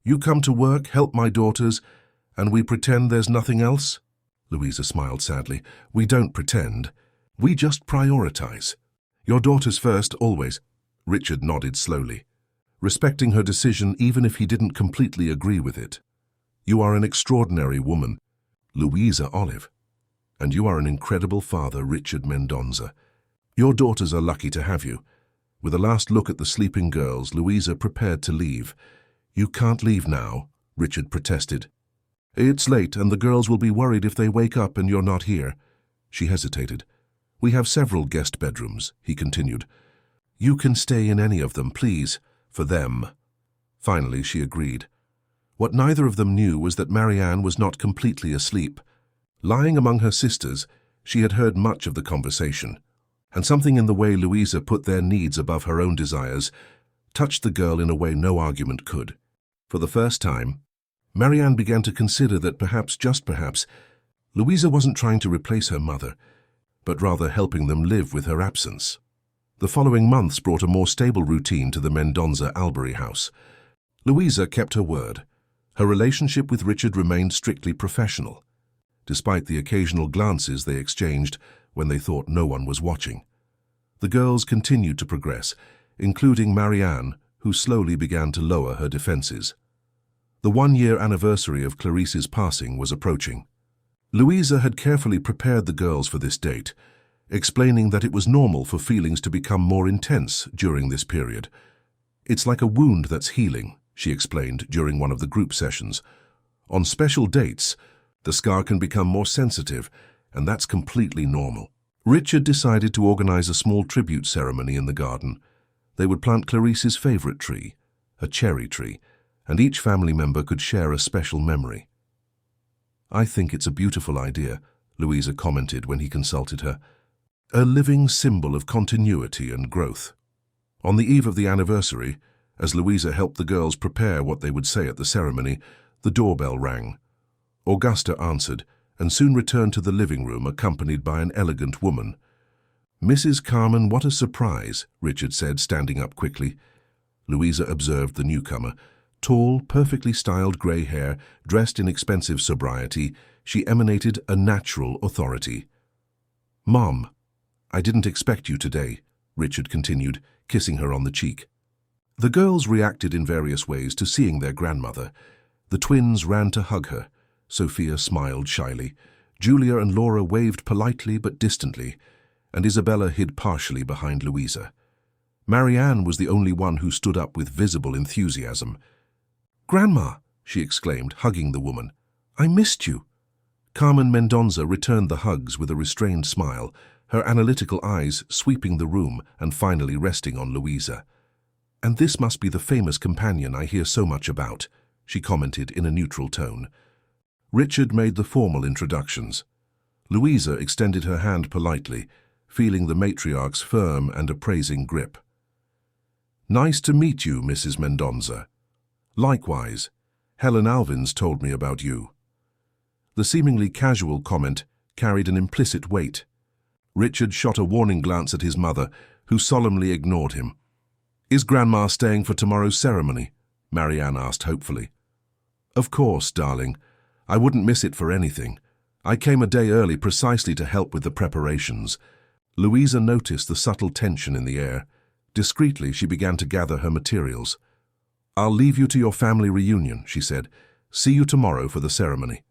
You come to work, help my daughters, and we pretend there's nothing else?" Louisa smiled sadly. "We don't pretend. We just prioritize. Your daughters first, always." Richard nodded slowly, respecting her decision even if he didn't completely agree with it. "You are an extraordinary woman, Louisa Olive, and you are an incredible father, Richard Mendonza. Your daughters are lucky to have you. With a last look at the sleeping girls, Louisa prepared to leave. "You can't leave now," Richard protested. "It's late and the girls will be worried if they wake up and you're not here." She hesitated. "We have several guest bedrooms," he continued. "You can stay in any of them, please, for them." Finally, she agreed. What neither of them knew was that Marianne was not completely asleep. Lying among her sisters, she had heard much of the conversation, and something in the way Louisa put their needs above her own desires touched the girl in a way no argument could. For the first time, Marianne began to consider that perhaps, just perhaps, Louisa wasn't trying to replace her mother, but rather helping them live with her absence. The following months brought a more stable routine to the Mendoza-Albury house. Louisa kept her word. Her relationship with Richard remained strictly professional, despite the occasional glances they exchanged when they thought no one was watching. The girls continued to progress, including Marianne, who slowly began to lower her defenses. The one-year anniversary of Clarice's passing was approaching. Louisa had carefully prepared the girls for this date, explaining that it was normal for feelings to become more intense during this period. "It's like a wound that's healing," she explained during one of the group sessions. "On special dates, the scar can become more sensitive, and that's completely normal." Richard decided to organize a small tribute ceremony in the garden. They would plant Clarice's favorite tree, a cherry tree, and each family member could share a special memory. "I think it's a beautiful idea," Louisa commented when he consulted her. "A living symbol of continuity and growth." On the eve of the anniversary, as Louisa helped the girls prepare what they would say at the ceremony, the doorbell rang. Augusta answered, and soon returned to the living room accompanied by an elegant woman. "Mrs. Carmen, what a surprise," Richard said, standing up quickly. Louisa observed the newcomer. Tall, perfectly styled grey hair, dressed in expensive sobriety, she emanated a natural authority. "Mom, I didn't expect you today," Richard continued, kissing her on the cheek. The girls reacted in various ways to seeing their grandmother. The twins ran to hug her. Sophia smiled shyly. Julia and Laura waved politely but distantly, and Isabella hid partially behind Louisa. Marianne was the only one who stood up with visible enthusiasm. "Grandma," she exclaimed, hugging the woman. "I missed you." Carmen Mendoza returned the hugs with a restrained smile, her analytical eyes sweeping the room and finally resting on Louisa. "And this must be the famous companion I hear so much about," she commented in a neutral tone. Richard made the formal introductions. Louisa extended her hand politely, feeling the matriarch's firm and appraising grip. "Nice to meet you, Mrs. Mendoza. Likewise, Helen Alvins told me about you." The seemingly casual comment carried an implicit weight. Richard shot a warning glance at his mother, who solemnly ignored him. "Is Grandma staying for tomorrow's ceremony?" Marianne asked hopefully. "Of course, darling. I wouldn't miss it for anything. I came a day early precisely to help with the preparations." Louisa noticed the subtle tension in the air. Discreetly, she began to gather her materials. "I'll leave you to your family reunion," she said. "See you tomorrow for the ceremony."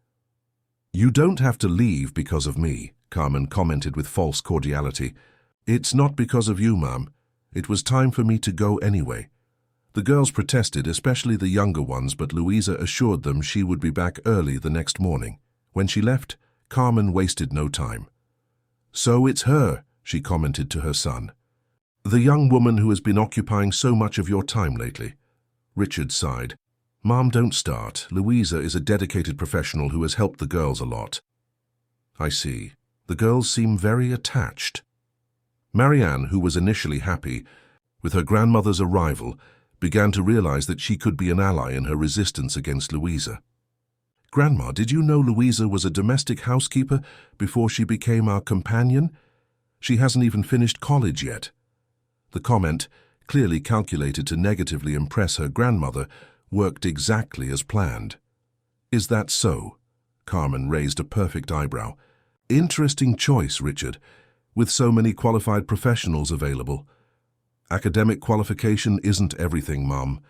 "You don't have to leave because of me," Carmen commented with false cordiality. "It's not because of you, Ma'am. It was time for me to go anyway." The girls protested, especially the younger ones, but Louisa assured them she would be back early the next morning. When she left, Carmen wasted no time. "So it's her," she commented to her son. "The young woman who has been occupying so much of your time lately." Richard sighed. "Mom, don't start. Louisa is a dedicated professional who has helped the girls a lot." "I see. The girls seem very attached." Marianne, who was initially happy with her grandmother's arrival, began to realize that she could be an ally in her resistance against Louisa. "Grandma, did you know Louisa was a domestic housekeeper before she became our companion? She hasn't even finished college yet." The comment, clearly calculated to negatively impress her grandmother, worked exactly as planned. "Is that so?" Carmen raised a perfect eyebrow. "Interesting choice, Richard, with so many qualified professionals available." "Academic qualification isn't everything, Mom.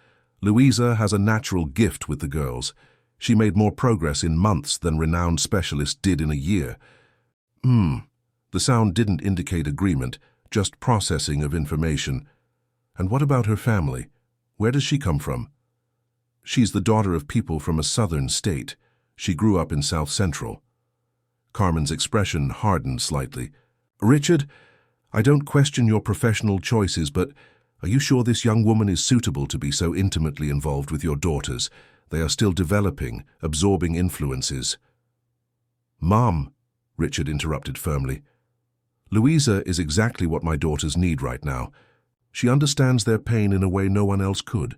Louisa has a natural gift with the girls. She made more progress in months than renowned specialists did in a year." The sound didn't indicate agreement, just processing of information. And what about her family? Where does she come from? She's the daughter of people from a southern state. She grew up in South Central. Carmen's expression hardened slightly. Richard, I don't question your professional choices, but are you sure this young woman is suitable to be so intimately involved with your daughters? They are still developing, absorbing influences. Mom, Richard interrupted firmly. Louisa is exactly what my daughters need right now. She understands their pain in a way no one else could.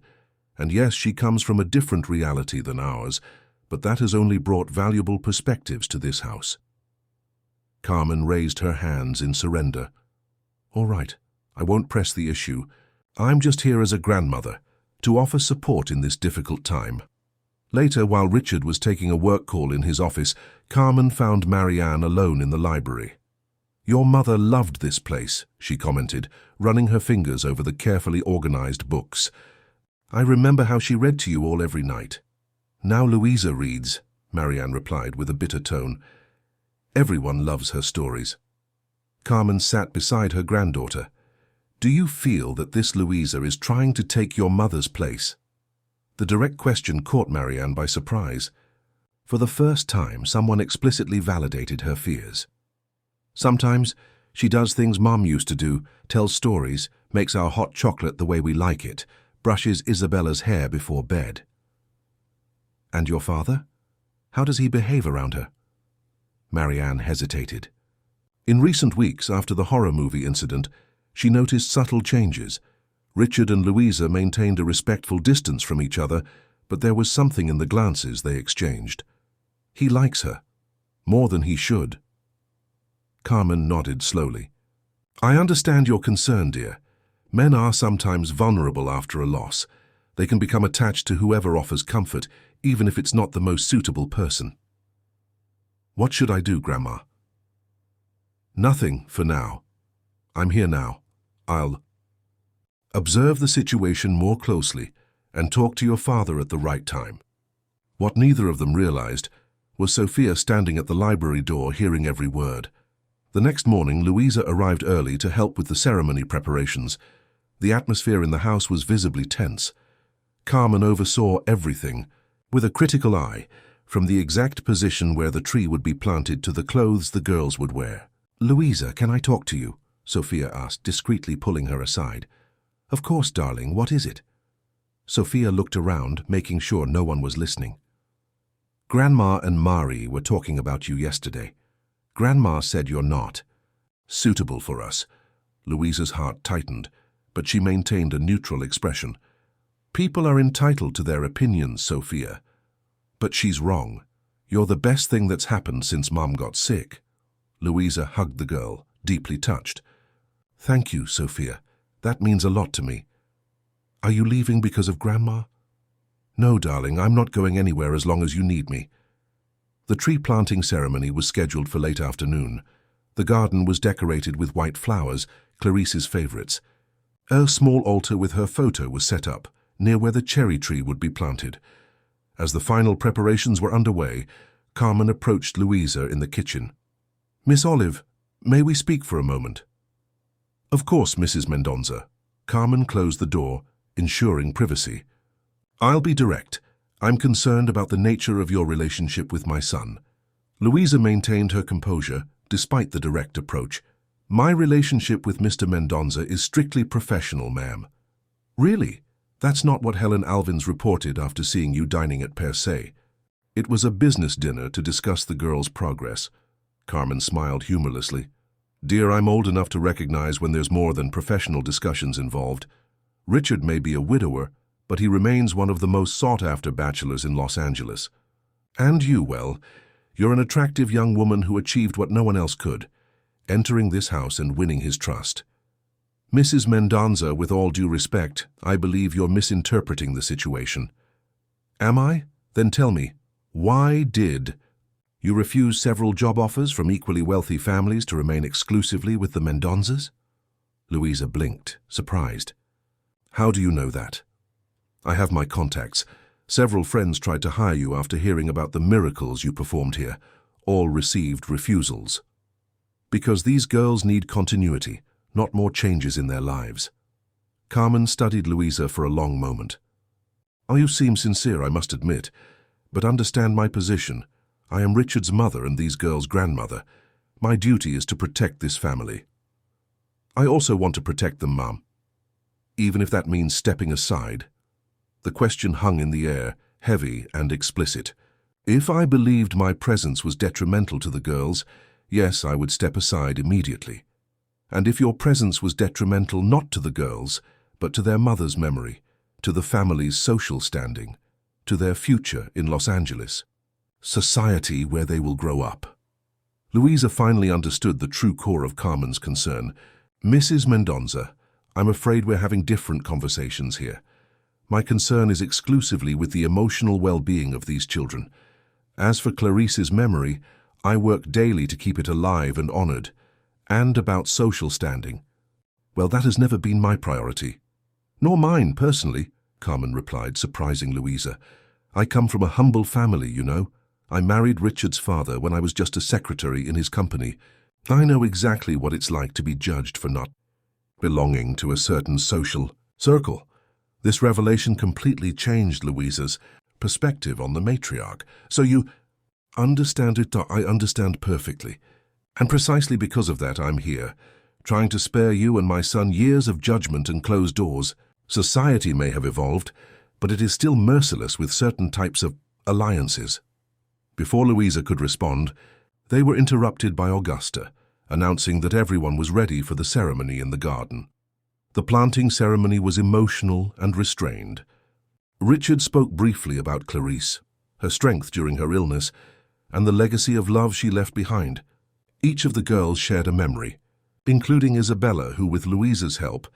And yes, she comes from a different reality than ours, but that has only brought valuable perspectives to this house. Carmen raised her hands in surrender. All right, I won't press the issue. I'm just here as a grandmother, to offer support in this difficult time. Later, while Richard was taking a work call in his office, Carmen found Marianne alone in the library. Your mother loved this place, she commented, running her fingers over the carefully organized books. I remember how she read to you all every night. Now Louisa reads, Marianne replied with a bitter tone. Everyone loves her stories. Carmen sat beside her granddaughter. Do you feel that this Louisa is trying to take your mother's place? The direct question caught Marianne by surprise. For the first time, someone explicitly validated her fears. Sometimes she does things Mom used to do, tells stories, makes our hot chocolate the way we like it, brushes Isabella's hair before bed. And your father? How does he behave around her? Marianne hesitated. In recent weeks, after the horror movie incident, she noticed subtle changes. Richard and Louisa maintained a respectful distance from each other, but there was something in the glances they exchanged. He likes her, more than he should. Carmen nodded slowly. I understand your concern, dear. Men are sometimes vulnerable after a loss. They can become attached to whoever offers comfort, even if it's not the most suitable person. What should I do, Grandma? Nothing for now. I'm here now. I'll observe the situation more closely and talk to your father at the right time. What neither of them realized was Sophia standing at the library door hearing every word. The next morning, Louisa arrived early to help with the ceremony preparations. The atmosphere in the house was visibly tense. Carmen oversaw everything, with a critical eye, from the exact position where the tree would be planted to the clothes the girls would wear. Louisa, can I talk to you? Sophia asked, discreetly pulling her aside. Of course, darling, what is it? Sophia looked around, making sure no one was listening. Grandma and Mari were talking about you yesterday. Grandma said you're not suitable for us. Louisa's heart tightened, but she maintained a neutral expression. People are entitled to their opinions, Sophia. But she's wrong. You're the best thing that's happened since Mom got sick. Louisa hugged the girl, deeply touched. Thank you, Sophia. That means a lot to me. Are you leaving because of Grandma? No, darling, I'm not going anywhere as long as you need me. The tree planting ceremony was scheduled for late afternoon. The garden was decorated with white flowers, Clarice's favorites. A small altar with her photo was set up, near where the cherry tree would be planted. As the final preparations were underway, Carmen approached Louisa in the kitchen. Miss Olive, may we speak for a moment? Of course, Mrs. Mendonça. Carmen closed the door, ensuring privacy. I'll be direct. I'm concerned about the nature of your relationship with my son. Louisa maintained her composure, despite the direct approach. My relationship with Mr. Mendonça is strictly professional, ma'am. Really? That's not what Helen Alvins reported after seeing you dining at Per Se. It was a business dinner to discuss the girls' progress. Carmen smiled humorlessly. Dear, I'm old enough to recognize when there's more than professional discussions involved. Richard may be a widower, but he remains one of the most sought-after bachelors in Los Angeles. And you, well, you're an attractive young woman who achieved what no one else could, entering this house and winning his trust. Mrs. Mendonça, with all due respect, I believe you're misinterpreting the situation. Am I? Then tell me, why did you refuse several job offers from equally wealthy families to remain exclusively with the Mendonças? Louisa blinked, surprised. How do you know that? I have my contacts. Several friends tried to hire you after hearing about the miracles you performed here. All received refusals. Because these girls need continuity, not more changes in their lives. Carmen studied Louisa for a long moment. "Oh, you seem sincere, I must admit, but understand my position. I am Richard's mother and these girls' grandmother. My duty is to protect this family." "I also want to protect them, Mum, even if that means stepping aside." The question hung in the air, heavy and explicit. If I believed my presence was detrimental to the girls, yes, I would step aside immediately. And if your presence was detrimental not to the girls, but to their mother's memory, to the family's social standing, to their future in Los Angeles, society where they will grow up. Louisa finally understood the true core of Carmen's concern. "Mrs. Mendonza, I'm afraid we're having different conversations here. My concern is exclusively with the emotional well-being of these children. As for Clarice's memory, I work daily to keep it alive and honored. And about social standing, well, that has never been my priority." "Nor mine, personally," Carmen replied, surprising Louisa. "I come from a humble family, you know. I married Richard's father when I was just a secretary in his company. I know exactly what it's like to be judged for not belonging to a certain social circle." This revelation completely changed Louisa's perspective on the matriarch. "So you understand it? I understand perfectly. And precisely because of that, I'm here, trying to spare you and my son years of judgment and closed doors. Society may have evolved, but it is still merciless with certain types of alliances." Before Louisa could respond, they were interrupted by Augusta, announcing that everyone was ready for the ceremony in the garden. The planting ceremony was emotional and restrained. Richard spoke briefly about Clarice, her strength during her illness, and the legacy of love she left behind. Each of the girls shared a memory, including Isabella, who, with Louisa's help,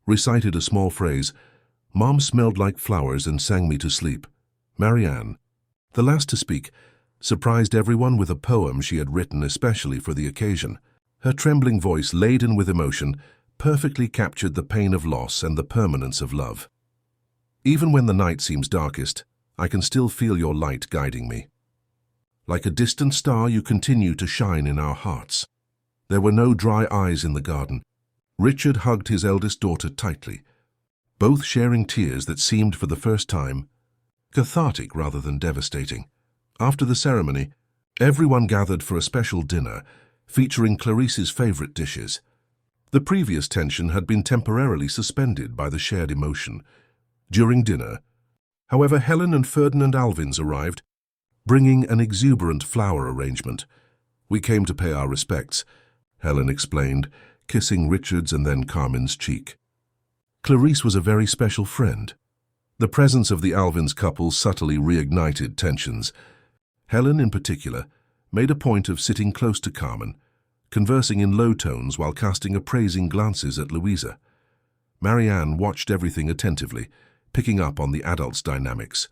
recited a small phrase, "Mom smelled like flowers and sang me to sleep." Marianne, the last to speak, surprised everyone with a poem she had written especially for the occasion. Her trembling voice, laden with emotion, perfectly captured the pain of loss and the permanence of love. "Even when the night seems darkest, I can still feel your light guiding me. Like a distant star, you continue to shine in our hearts." There were no dry eyes in the garden. Richard hugged his eldest daughter tightly, both sharing tears that seemed for the first time cathartic rather than devastating. After the ceremony, everyone gathered for a special dinner featuring Clarice's favorite dishes. The previous tension had been temporarily suspended by the shared emotion. During dinner, however, Helen and Ferdinand Alvins arrived, bringing an exuberant flower arrangement. "We came to pay our respects," Helen explained, kissing Richard's and then Carmen's cheek. Clarice was a very special friend. The presence of the Alvins couple subtly reignited tensions. Helen, in particular, made a point of sitting close to Carmen, conversing in low tones while casting appraising glances at Louisa. Marianne watched everything attentively, picking up on the adults' dynamics.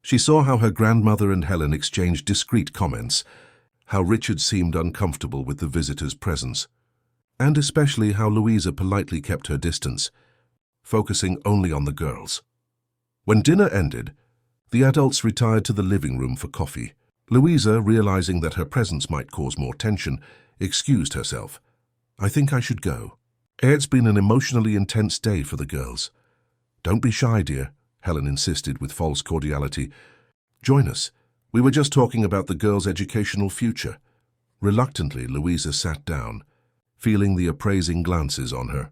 She saw how her grandmother and Helen exchanged discreet comments, how Richard seemed uncomfortable with the visitor's presence, and especially how Louisa politely kept her distance, focusing only on the girls. When dinner ended, the adults retired to the living room for coffee. Louisa, realizing that her presence might cause more tension, excused herself. "I think I should go. It's been an emotionally intense day for the girls." "Don't be shy, dear," Helen insisted with false cordiality. "Join us. We were just talking about the girls' educational future." Reluctantly, Louisa sat down, feeling the appraising glances on her.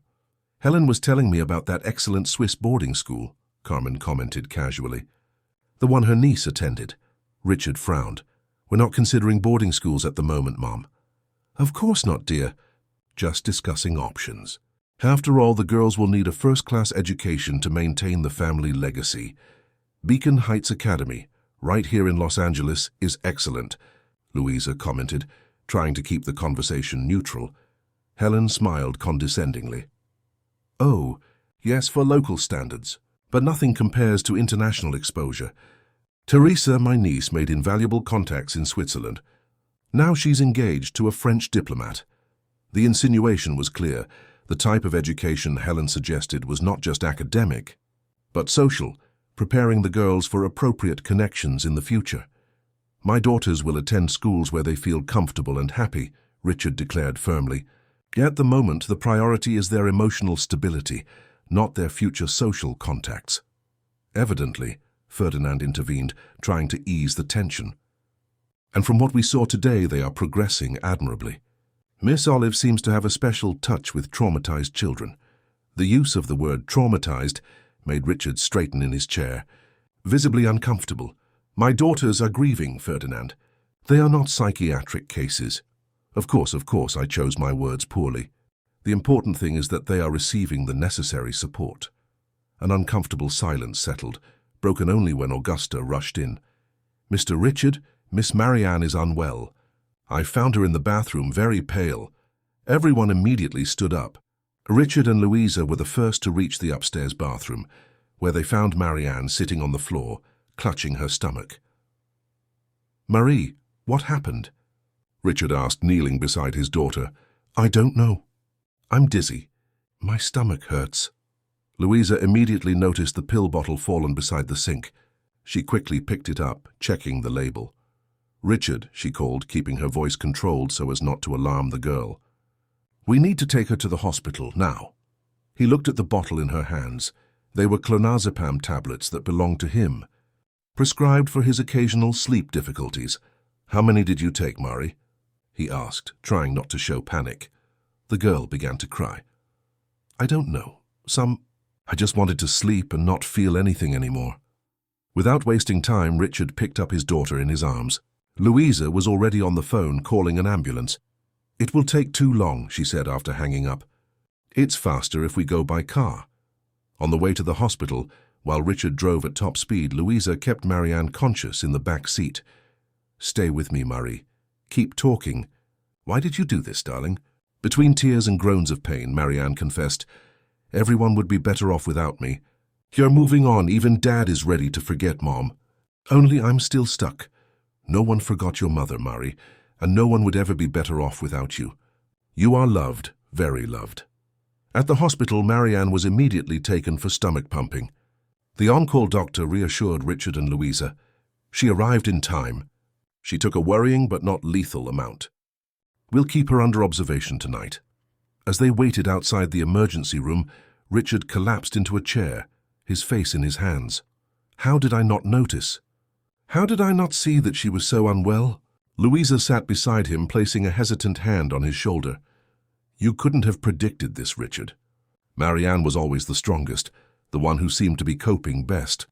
"Helen was telling me about that excellent Swiss boarding school," Carmen commented casually. "The one her niece attended." Richard frowned. "We're not considering boarding schools at the moment, Mom." "Of course not, dear. Just discussing options. After all, the girls will need a first-class education to maintain the family legacy. Beacon Heights Academy, right here in Los Angeles, is excellent," Louisa commented, trying to keep the conversation neutral. Helen smiled condescendingly. "Oh, yes, for local standards, but nothing compares to international exposure. Teresa, my niece, made invaluable contacts in Switzerland. Now she's engaged to a French diplomat." The insinuation was clear. The type of education Helen suggested was not just academic, but social, preparing the girls for appropriate connections in the future. "My daughters will attend schools where they feel comfortable and happy," Richard declared firmly. "At the moment, the priority is their emotional stability, not their future social contacts. Evidently, Ferdinand intervened, trying to ease the tension. And from what we saw today, they are progressing admirably. Miss Olive seems to have a special touch with traumatized children. The use of the word traumatized made Richard straighten in his chair, visibly uncomfortable. My daughters are grieving, Ferdinand. They are not psychiatric cases. Of course, I chose my words poorly. The important thing is that they are receiving the necessary support. An uncomfortable silence settled, broken only when Augusta rushed in. Mr. Richard, Miss Marianne is unwell. I found her in the bathroom, very pale. Everyone immediately stood up. Richard and Louisa were the first to reach the upstairs bathroom, where they found Marianne sitting on the floor, clutching her stomach. Marie, what happened? Richard asked, kneeling beside his daughter. I don't know. I'm dizzy. My stomach hurts. Louisa immediately noticed the pill bottle fallen beside the sink. She quickly picked it up, checking the label. Richard, she called, keeping her voice controlled so as not to alarm the girl. We need to take her to the hospital, now. He looked at the bottle in her hands. They were clonazepam tablets that belonged to him, prescribed for his occasional sleep difficulties. How many did you take, Marie? He asked, trying not to show panic. The girl began to cry. I don't know. I just wanted to sleep and not feel anything anymore. Without wasting time, Richard picked up his daughter in his arms. Louisa was already on the phone calling an ambulance. It will take too long, she said after hanging up. It's faster if we go by car. On the way to the hospital, while Richard drove at top speed, Louisa kept Marianne conscious in the back seat. Stay with me, Marie. Keep talking. Why did you do this, darling? Between tears and groans of pain, Marianne confessed, everyone would be better off without me. You're moving on. Even Dad is ready to forget Mom. Only I'm still stuck. No one forgot your mother, Marie, and no one would ever be better off without you. You are loved, very loved. At the hospital, Marianne was immediately taken for stomach pumping. The on-call doctor reassured Richard and Louisa. She arrived in time. She took a worrying but not lethal amount. We'll keep her under observation tonight. As they waited outside the emergency room, Richard collapsed into a chair, his face in his hands. How did I not notice? How did I not see that she was so unwell? Louisa sat beside him, placing a hesitant hand on his shoulder. You couldn't have predicted this, Richard. Marianne was always the strongest, the one who seemed to be coping best.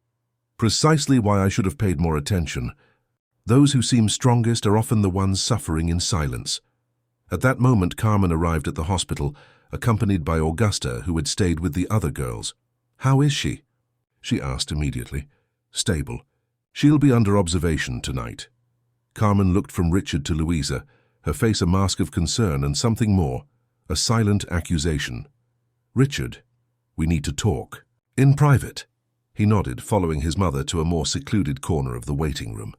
Precisely why I should have paid more attention. Those who seem strongest are often the ones suffering in silence. At that moment, Carmen arrived at the hospital, accompanied by Augusta, who had stayed with the other girls. How is she? She asked immediately. Stable. She'll be under observation tonight. Carmen looked from Richard to Louisa, her face a mask of concern and something more, a silent accusation. Richard, we need to talk. In private. He nodded, following his mother to a more secluded corner of the waiting room.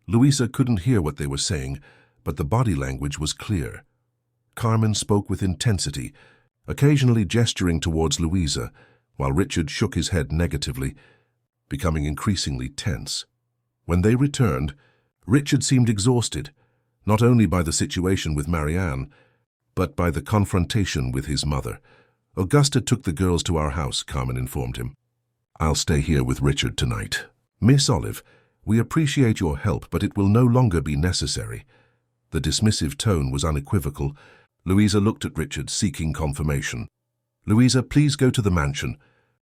Louisa couldn't hear what they were saying, but the body language was clear. Carmen spoke with intensity, occasionally gesturing towards Louisa, while Richard shook his head negatively, becoming increasingly tense. When they returned, Richard seemed exhausted, not only by the situation with Marianne, but by the confrontation with his mother. Augusta took the girls to our house, Carmen informed him. I'll stay here with Richard tonight. Miss Olive, we appreciate your help, but it will no longer be necessary. The dismissive tone was unequivocal. Louisa looked at Richard, seeking confirmation. Louisa, please go to the mansion.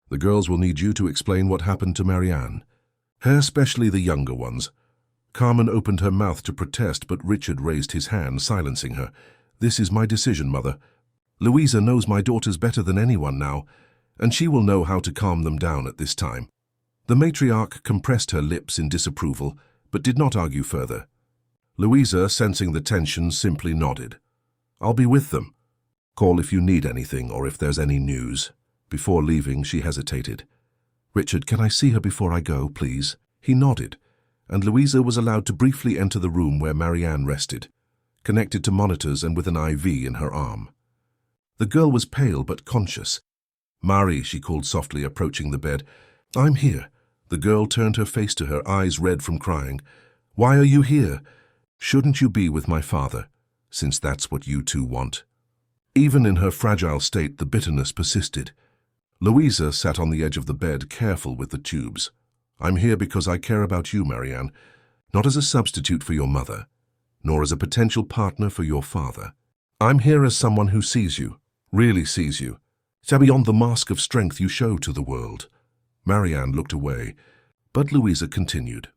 The girls will need you to explain what happened to Marianne. Especially the younger ones. Carmen opened her mouth to protest, but Richard raised his hand, silencing her. This is my decision, Mother. Louisa knows my daughters better than anyone now, and she will know how to calm them down at this time. The matriarch compressed her lips in disapproval, but did not argue further. Louisa, sensing the tension, simply nodded. I'll be with them. Call if you need anything or if there's any news. Before leaving, she hesitated. Richard, can I see her before I go, please? He nodded, and Louisa was allowed to briefly enter the room where Marianne rested, connected to monitors and with an IV in her arm. The girl was pale but conscious. Marie, she called softly, approaching the bed. I'm here. The girl turned her face to her, eyes red from crying. Why are you here? Shouldn't you be with my father, since that's what you two want? Even in her fragile state, the bitterness persisted. Louisa sat on the edge of the bed, careful with the tubes. I'm here because I care about you, Marianne, not as a substitute for your mother, nor as a potential partner for your father. I'm here as someone who sees you, really sees you, so beyond the mask of strength you show to the world. Marianne looked away, but Louisa continued.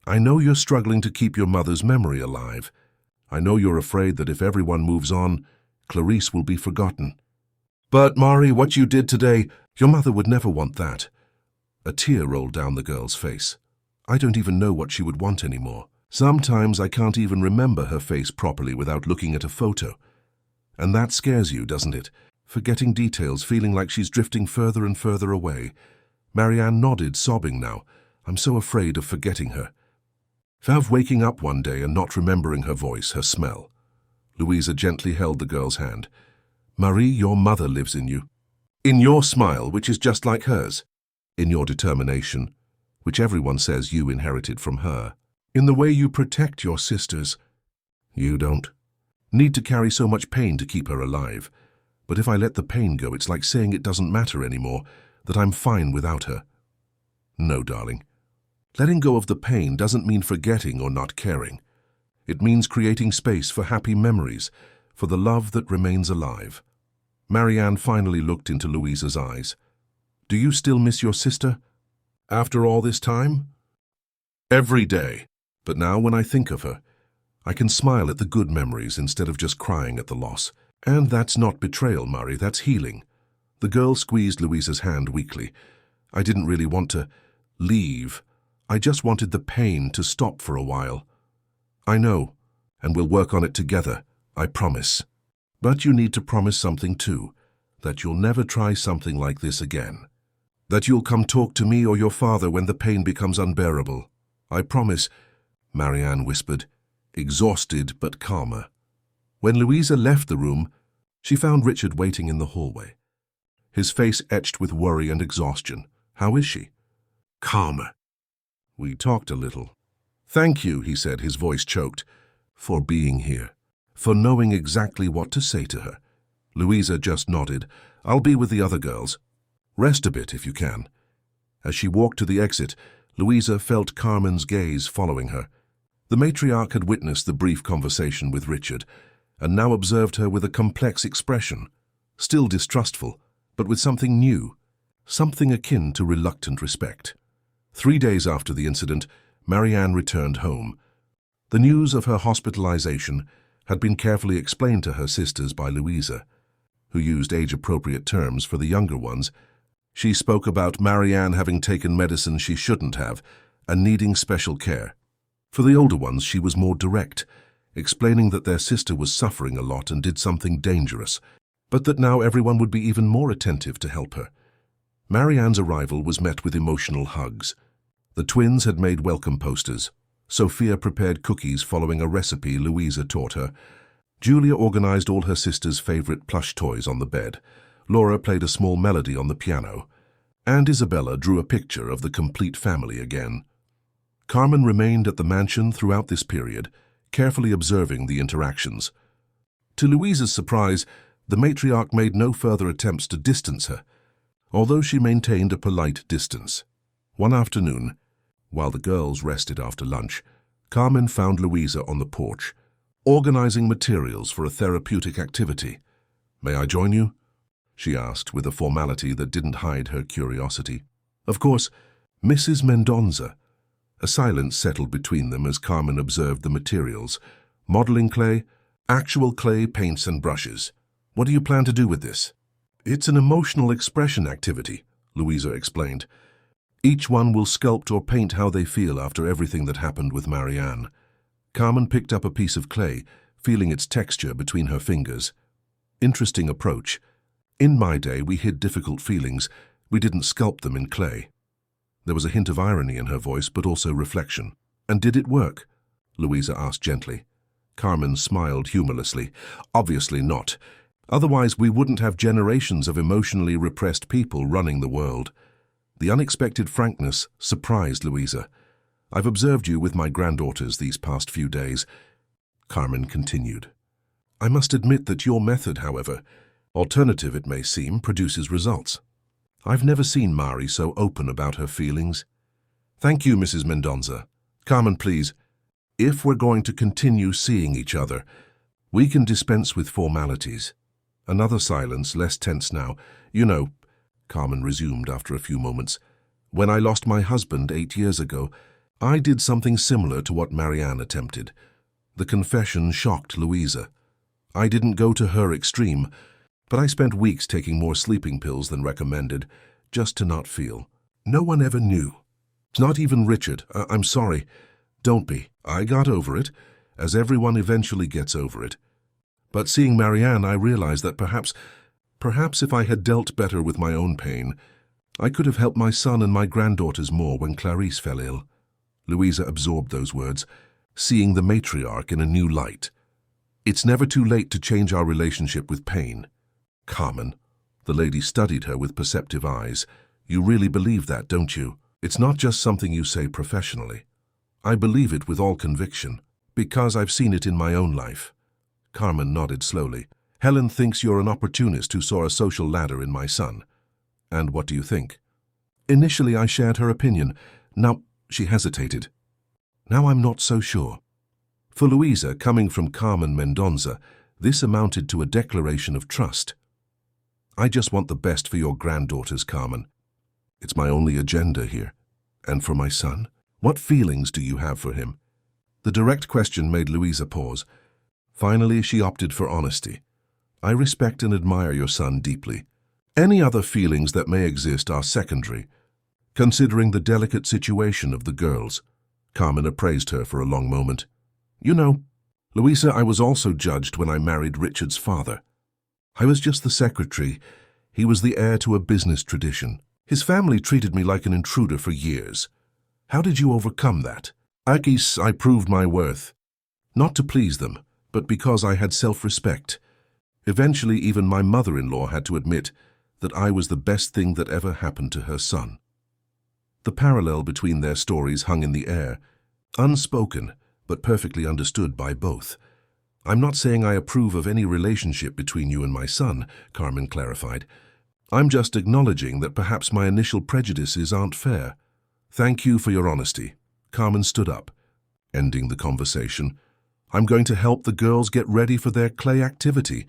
I know you're struggling to keep your mother's memory alive. I know you're afraid that if everyone moves on, Clarice will be forgotten. But, Mari, what you did today, your mother would never want that. A tear rolled down the girl's face. I don't even know what she would want anymore. Sometimes I can't even remember her face properly without looking at a photo. And that scares you, doesn't it? Forgetting details, feeling like she's drifting further and further away. Marianne nodded, sobbing now. I'm so afraid of forgetting her. Of waking up one day and not remembering her voice, her smell. Louisa gently held the girl's hand. Marie, your mother lives in you. In your smile, which is just like hers. In your determination, which everyone says you inherited from her. In the way you protect your sisters. You don't need to carry so much pain to keep her alive. But if I let the pain go, it's like saying it doesn't matter anymore, that I'm fine without her. No, darling. Letting go of the pain doesn't mean forgetting or not caring. It means creating space for happy memories, for the love that remains alive. Marianne finally looked into Louisa's eyes. Do you still miss your sister? After all this time? Every day. But now when I think of her, I can smile at the good memories instead of just crying at the loss. And that's not betrayal, Mari, that's healing. The girl squeezed Louisa's hand weakly. I didn't really want to leave. I just wanted the pain to stop for a while. I know, and we'll work on it together, I promise. But you need to promise something too, that you'll never try something like this again. That you'll come talk to me or your father when the pain becomes unbearable. I promise, Marianne whispered, exhausted but calmer. When Louisa left the room, she found Richard waiting in the hallway. His face etched with worry and exhaustion. How is she? Calmer. We talked a little. Thank you, he said, his voice choked, for being here, for knowing exactly what to say to her. Louisa just nodded. I'll be with the other girls. Rest a bit if you can. As she walked to the exit, Louisa felt Carmen's gaze following her. The matriarch had witnessed the brief conversation with Richard, and now observed her with a complex expression, still distrustful, but with something new, something akin to reluctant respect. 3 days after the incident, Marianne returned home. The news of her hospitalization had been carefully explained to her sisters by Louisa, who used age-appropriate terms for the younger ones. She spoke about Marianne having taken medicine she shouldn't have and needing special care. For the older ones, she was more direct, explaining that their sister was suffering a lot and did something dangerous, but that now everyone would be even more attentive to help her. Marianne's arrival was met with emotional hugs. The twins had made welcome posters. Sophia prepared cookies following a recipe Louisa taught her. Julia organized all her sisters' favorite plush toys on the bed. Laura played a small melody on the piano. And Isabella drew a picture of the complete family again. Carmen remained at the mansion throughout this period, carefully observing the interactions. To Louisa's surprise, the matriarch made no further attempts to distance her, although she maintained a polite distance. One afternoon, while the girls rested after lunch, Carmen found Louisa on the porch, organizing materials for a therapeutic activity. May I join you? She asked with a formality that didn't hide her curiosity. Of course, Mrs. Mendonza. A silence settled between them as Carmen observed the materials. Modeling clay, actual clay, paints and brushes. What do you plan to do with this? It's an emotional expression activity, Louisa explained. Each one will sculpt or paint how they feel after everything that happened with Marianne. Carmen picked up a piece of clay, feeling its texture between her fingers. Interesting approach. In my day, we hid difficult feelings. We didn't sculpt them in clay. There was a hint of irony in her voice, but also reflection. And did it work? Louisa asked gently. Carmen smiled humorlessly. Obviously not. Otherwise, we wouldn't have generations of emotionally repressed people running the world. The unexpected frankness surprised Louisa. I've observed you with my granddaughters these past few days. Carmen continued. I must admit that your method, however, alternative it may seem, produces results. I've never seen Mari so open about her feelings. Thank you, Mrs. Mendonça. Carmen, please. If we're going to continue seeing each other, we can dispense with formalities. Another silence, less tense now. You know, Carmen resumed after a few moments, when I lost my husband 8 years ago, I did something similar to what Marianne attempted. The confession shocked Louisa. I didn't go to her extreme, but I spent weeks taking more sleeping pills than recommended, just to not feel. No one ever knew. Not even Richard. I'm sorry. Don't be. I got over it, as everyone eventually gets over it. But seeing Marianne, I realized that perhaps if I had dealt better with my own pain, I could have helped my son and my granddaughters more when Clarice fell ill. Louisa absorbed those words, seeing the matriarch in a new light. It's never too late to change our relationship with pain. Carmen, the lady studied her with perceptive eyes. You really believe that, don't you? It's not just something you say professionally. I believe it with all conviction, because I've seen it in my own life. Carmen nodded slowly. Helen thinks you're an opportunist who saw a social ladder in my son. And what do you think? Initially, I shared her opinion. Now, she hesitated. Now I'm not so sure. For Louisa, coming from Carmen Mendonça, this amounted to a declaration of trust. I just want the best for your granddaughters, Carmen. It's my only agenda here. And for my son? What feelings do you have for him? The direct question made Louisa pause. Finally, she opted for honesty. I respect and admire your son deeply. Any other feelings that may exist are secondary, considering the delicate situation of the girls. Carmen appraised her for a long moment. You know, Louisa, I was also judged when I married Richard's father. I was just the secretary. He was the heir to a business tradition. His family treated me like an intruder for years. How did you overcome that? I guess I proved my worth. Not to please them, but because I had self-respect. Eventually, even my mother-in-law had to admit that I was the best thing that ever happened to her son. The parallel between their stories hung in the air, unspoken, but perfectly understood by both. I'm not saying I approve of any relationship between you and my son, Carmen clarified. I'm just acknowledging that perhaps my initial prejudices aren't fair. Thank you for your honesty. Carmen stood up, ending the conversation. I'm going to help the girls get ready for their clay activity.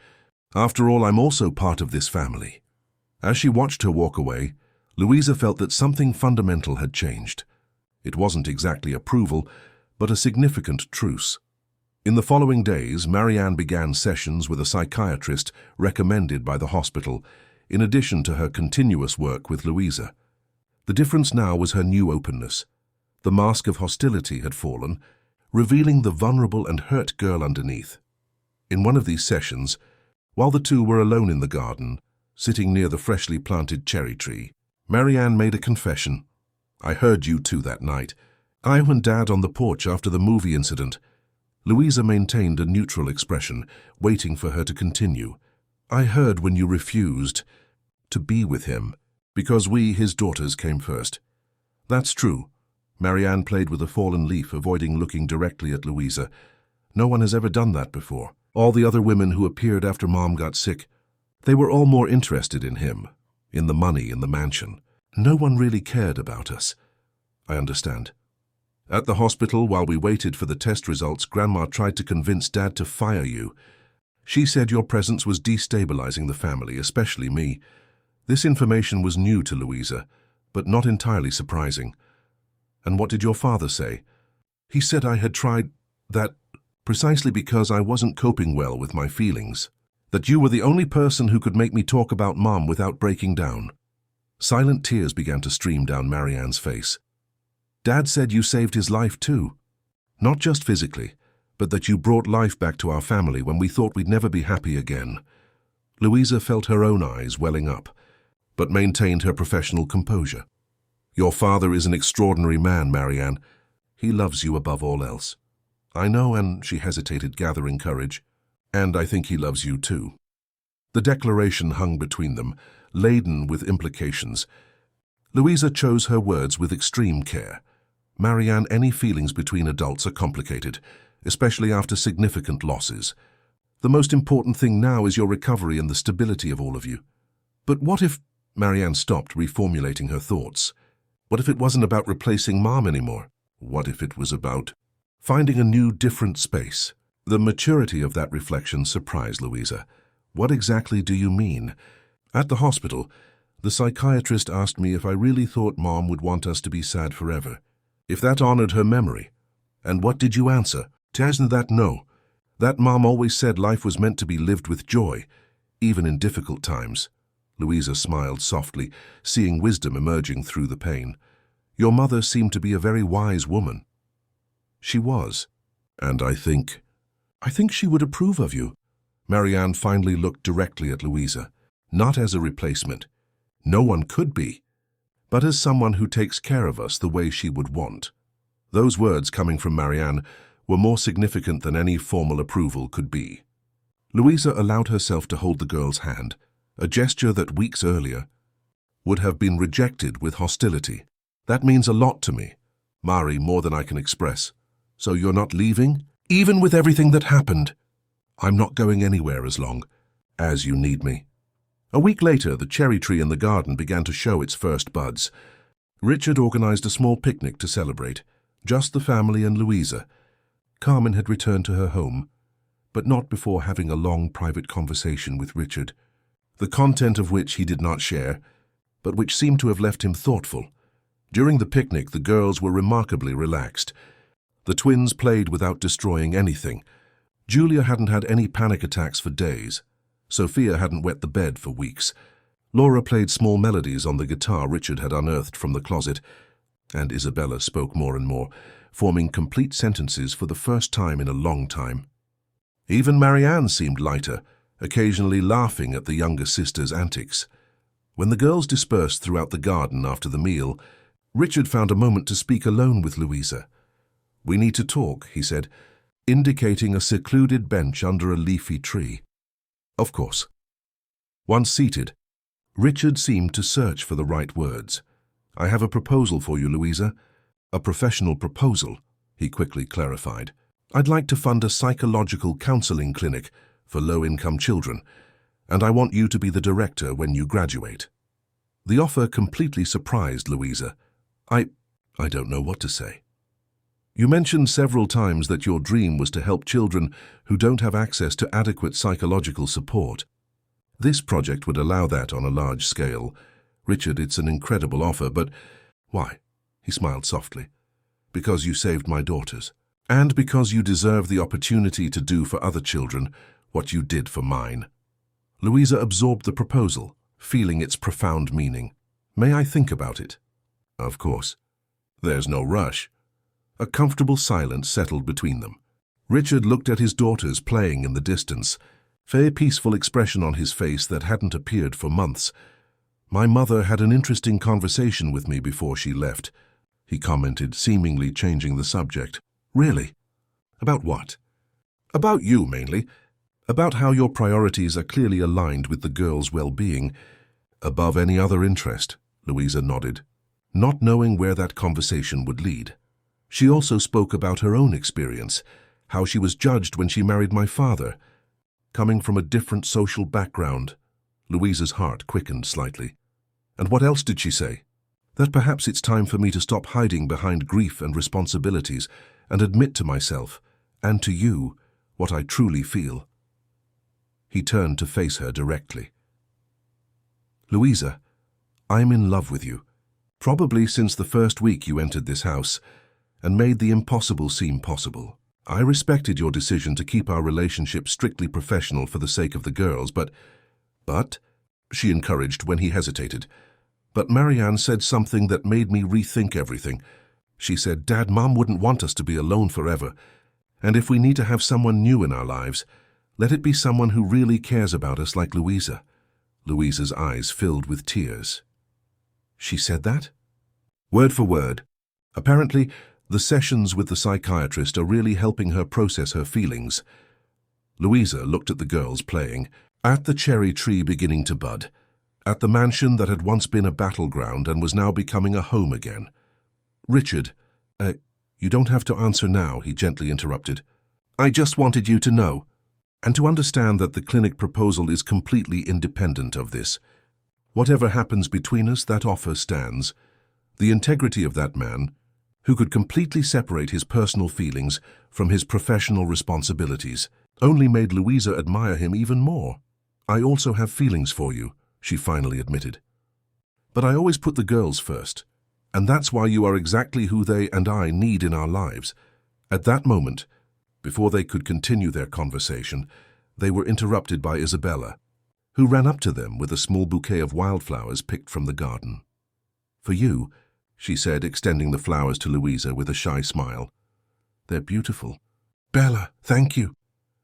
After all, I'm also part of this family. As she watched her walk away, Louisa felt that something fundamental had changed. It wasn't exactly approval, but a significant truce. In the following days, Marianne began sessions with a psychiatrist recommended by the hospital, in addition to her continuous work with Louisa. The difference now was her new openness. The mask of hostility had fallen, revealing the vulnerable and hurt girl underneath. In one of these sessions, while the two were alone in the garden, sitting near the freshly planted cherry tree, Marianne made a confession. I heard you two that night. I and Dad on the porch after the movie incident. Louisa maintained a neutral expression, waiting for her to continue. I heard when you refused to be with him, because we, his daughters, came first. That's true. Marianne played with a fallen leaf, avoiding looking directly at Louisa. No one has ever done that before. All the other women who appeared after Mom got sick, they were all more interested in him, in the money, in the mansion. No one really cared about us. I understand. At the hospital, while we waited for the test results, Grandma tried to convince Dad to fire you. She said your presence was destabilizing the family, especially me. This information was new to Louisa, but not entirely surprising. And what did your father say? He said I had tried that precisely because I wasn't coping well with my feelings. That you were the only person who could make me talk about Mom without breaking down. Silent tears began to stream down Marianne's face. Dad said you saved his life too. Not just physically, but that you brought life back to our family when we thought we'd never be happy again. Louisa felt her own eyes welling up, but maintained her professional composure. Your father is an extraordinary man, Marianne. He loves you above all else. I know, and she hesitated, gathering courage. And I think he loves you too. The declaration hung between them, laden with implications. Louisa chose her words with extreme care. Marianne, any feelings between adults are complicated, especially after significant losses. The most important thing now is your recovery and the stability of all of you. But what if, Marianne stopped, reformulating her thoughts. What if it wasn't about replacing Mom anymore? What if it was about finding a new, different space? The maturity of that reflection surprised Louisa. What exactly do you mean? At the hospital, the psychiatrist asked me if I really thought Mom would want us to be sad forever, if that honored her memory. And what did you answer? Tasn't that no. That Mom always said life was meant to be lived with joy, even in difficult times. Louisa smiled softly, seeing wisdom emerging through the pain. Your mother seemed to be a very wise woman. She was. And I think she would approve of you. Marianne finally looked directly at Louisa, not as a replacement. No one could be, but as someone who takes care of us the way she would want. Those words coming from Marianne were more significant than any formal approval could be. Louisa allowed herself to hold the girl's hand, a gesture that weeks earlier would have been rejected with hostility. That means a lot to me, Mari, more than I can express. So you're not leaving? Even with everything that happened? I'm not going anywhere as long as you need me. A week later, the cherry tree in the garden began to show its first buds. Richard organized a small picnic to celebrate, just the family and Louisa. Carmen had returned to her home, but not before having a long private conversation with Richard, the content of which he did not share, but which seemed to have left him thoughtful. During the picnic, the girls were remarkably relaxed. The twins played without destroying anything. Julia hadn't had any panic attacks for days. Sophia hadn't wet the bed for weeks. Laura played small melodies on the guitar Richard had unearthed from the closet, and Isabella spoke more and more, forming complete sentences for the first time in a long time. Even Marianne seemed lighter, occasionally laughing at the younger sister's antics. When the girls dispersed throughout the garden after the meal, Richard found a moment to speak alone with Louisa. "We need to talk," he said, indicating a secluded bench under a leafy tree. Of course. Once seated, Richard seemed to search for the right words. "I have a proposal for you, Louisa. A professional proposal," he quickly clarified. "I'd like to fund a psychological counseling clinic for low-income children, and I want you to be the director when you graduate." The offer completely surprised Louisa. I don't know what to say. "You mentioned several times that your dream was to help children who don't have access to adequate psychological support. This project would allow that on a large scale. Richard, it's an incredible offer, but why?" He smiled softly. "Because you saved my daughters, and because you deserve the opportunity to do for other children what you did for mine." Louisa absorbed the proposal, feeling its profound meaning. "May I think about it?" "Of course." "There's no rush." A comfortable silence settled between them. Richard looked at his daughters playing in the distance, a peaceful expression on his face that hadn't appeared for months. "My mother had an interesting conversation with me before she left," he commented, seemingly changing the subject. "Really? About what?" "About you, mainly. About how your priorities are clearly aligned with the girls' well-being, above any other interest." Louisa nodded, not knowing where that conversation would lead. She also spoke about her own experience, how she was judged when she married my father. Coming from a different social background, Louisa's heart quickened slightly. "And what else did she say?" "That perhaps it's time for me to stop hiding behind grief and responsibilities and admit to myself, and to you, what I truly feel." He turned to face her directly. "Louisa, I'm in love with you, probably since the first week you entered this house, and made the impossible seem possible. I respected your decision to keep our relationship strictly professional for the sake of the girls, but, she encouraged when he hesitated. But Marianne said something that made me rethink everything. She said, Dad, Mom wouldn't want us to be alone forever, and if we need to have someone new in our lives, let it be someone who really cares about us like Louisa." Louisa's eyes filled with tears. "She said that?" "Word for word. Apparently, the sessions with the psychiatrist are really helping her process her feelings." Louisa looked at the girls playing, at the cherry tree beginning to bud, at the mansion that had once been a battleground and was now becoming a home again. "Richard, you don't have to answer now," he gently interrupted. "I just wanted you to know, and to understand that the clinic proposal is completely independent of this." Whatever happens between us, that offer stands. The integrity of that man, who could completely separate his personal feelings from his professional responsibilities, only made Louisa admire him even more. "I also have feelings for you," she finally admitted. "But I always put the girls first, and that's why you are exactly who they and I need in our lives." At that moment, before they could continue their conversation, they were interrupted by Isabella, who ran up to them with a small bouquet of wildflowers picked from the garden. "For you," she said, extending the flowers to Louisa with a shy smile. "They're beautiful." "Bella, thank you.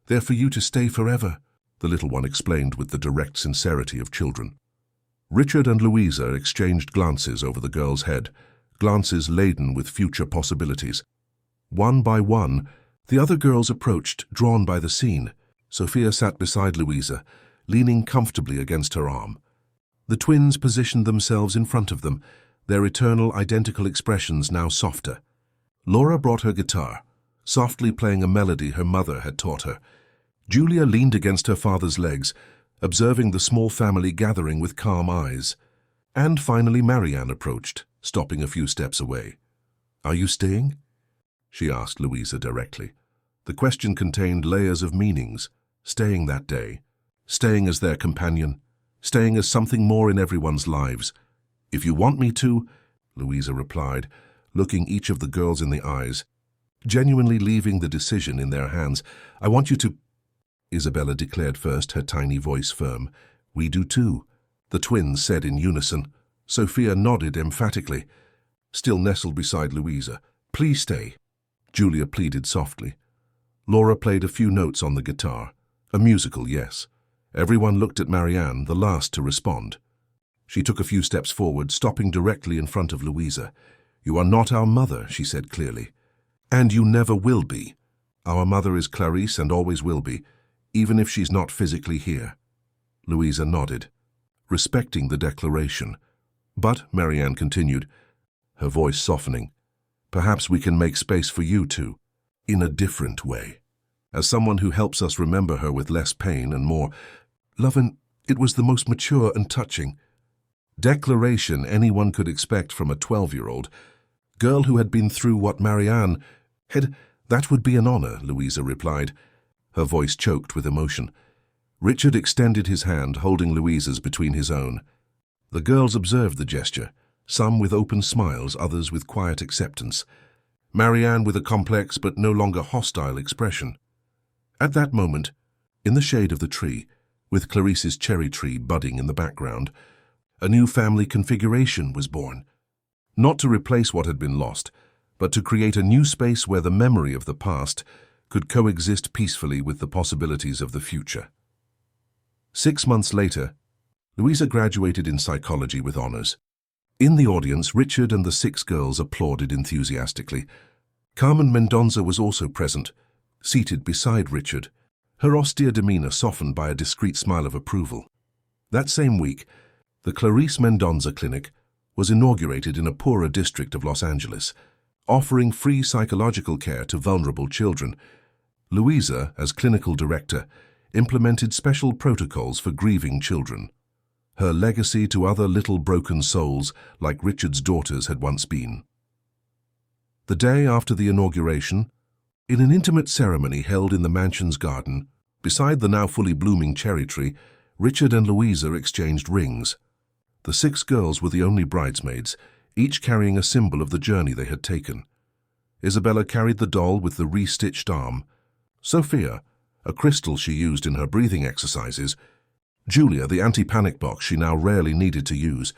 They're for you to stay forever," the little one explained with the direct sincerity of children. Richard and Louisa exchanged glances over the girl's head, glances laden with future possibilities. One by one, the other girls approached, drawn by the scene. Sophia sat beside Louisa, leaning comfortably against her arm. The twins positioned themselves in front of them, their eternal identical expressions now softer. Laura brought her guitar, softly playing a melody her mother had taught her. Julia leaned against her father's legs, observing the small family gathering with calm eyes. And finally Marianne approached, stopping a few steps away. "Are you staying?" she asked Louisa directly. The question contained layers of meanings. Staying that day, staying as their companion, staying as something more in everyone's lives. "If you want me to," Louisa replied, looking each of the girls in the eyes, genuinely leaving the decision in their hands. "I want you to," Isabella declared first, her tiny voice firm. "We do too," the twins said in unison. Sophia nodded emphatically, still nestled beside Louisa. "Please stay," Julia pleaded softly. Laura played a few notes on the guitar. A musical, yes. Everyone looked at Marianne, the last to respond. She took a few steps forward, stopping directly in front of Louisa. "You are not our mother," she said clearly. "And you never will be. Our mother is Clarice and always will be, even if she's not physically here." Louisa nodded, respecting the declaration. "But," Marianne continued, her voice softening, "perhaps we can make space for you too, in a different way. As someone who helps us remember her with less pain and more love." And it was the most mature and touching declaration anyone could expect from a 12-year-old girl who had been through what Marianne had. "That would be an honor," Louisa replied, her voice choked with emotion. Richard extended his hand, holding Louisa's between his own. The girls observed the gesture, some with open smiles, others with quiet acceptance. Marianne with a complex but no longer hostile expression. At that moment, in the shade of the tree, with Clarice's cherry tree budding in the background, a new family configuration was born. Not to replace what had been lost, but to create a new space where the memory of the past could coexist peacefully with the possibilities of the future. 6 months later, Louisa graduated in psychology with honors. In the audience, Richard and the 6 girls applauded enthusiastically. Carmen Mendonça was also present, seated beside Richard, her austere demeanor softened by a discreet smile of approval. That same week, the Clarice Mendonça Clinic was inaugurated in a poorer district of Los Angeles, offering free psychological care to vulnerable children. Louisa, as clinical director, implemented special protocols for grieving children. Her legacy to other little broken souls like Richard's daughters had once been. The day after the inauguration, in an intimate ceremony held in the mansion's garden, beside the now fully blooming cherry tree, Richard and Louisa exchanged rings. The 6 girls were the only bridesmaids, each carrying a symbol of the journey they had taken. Isabella carried the doll with the re-stitched arm. Sophia, a crystal she used in her breathing exercises. Julia, the anti-panic box she now rarely needed to use.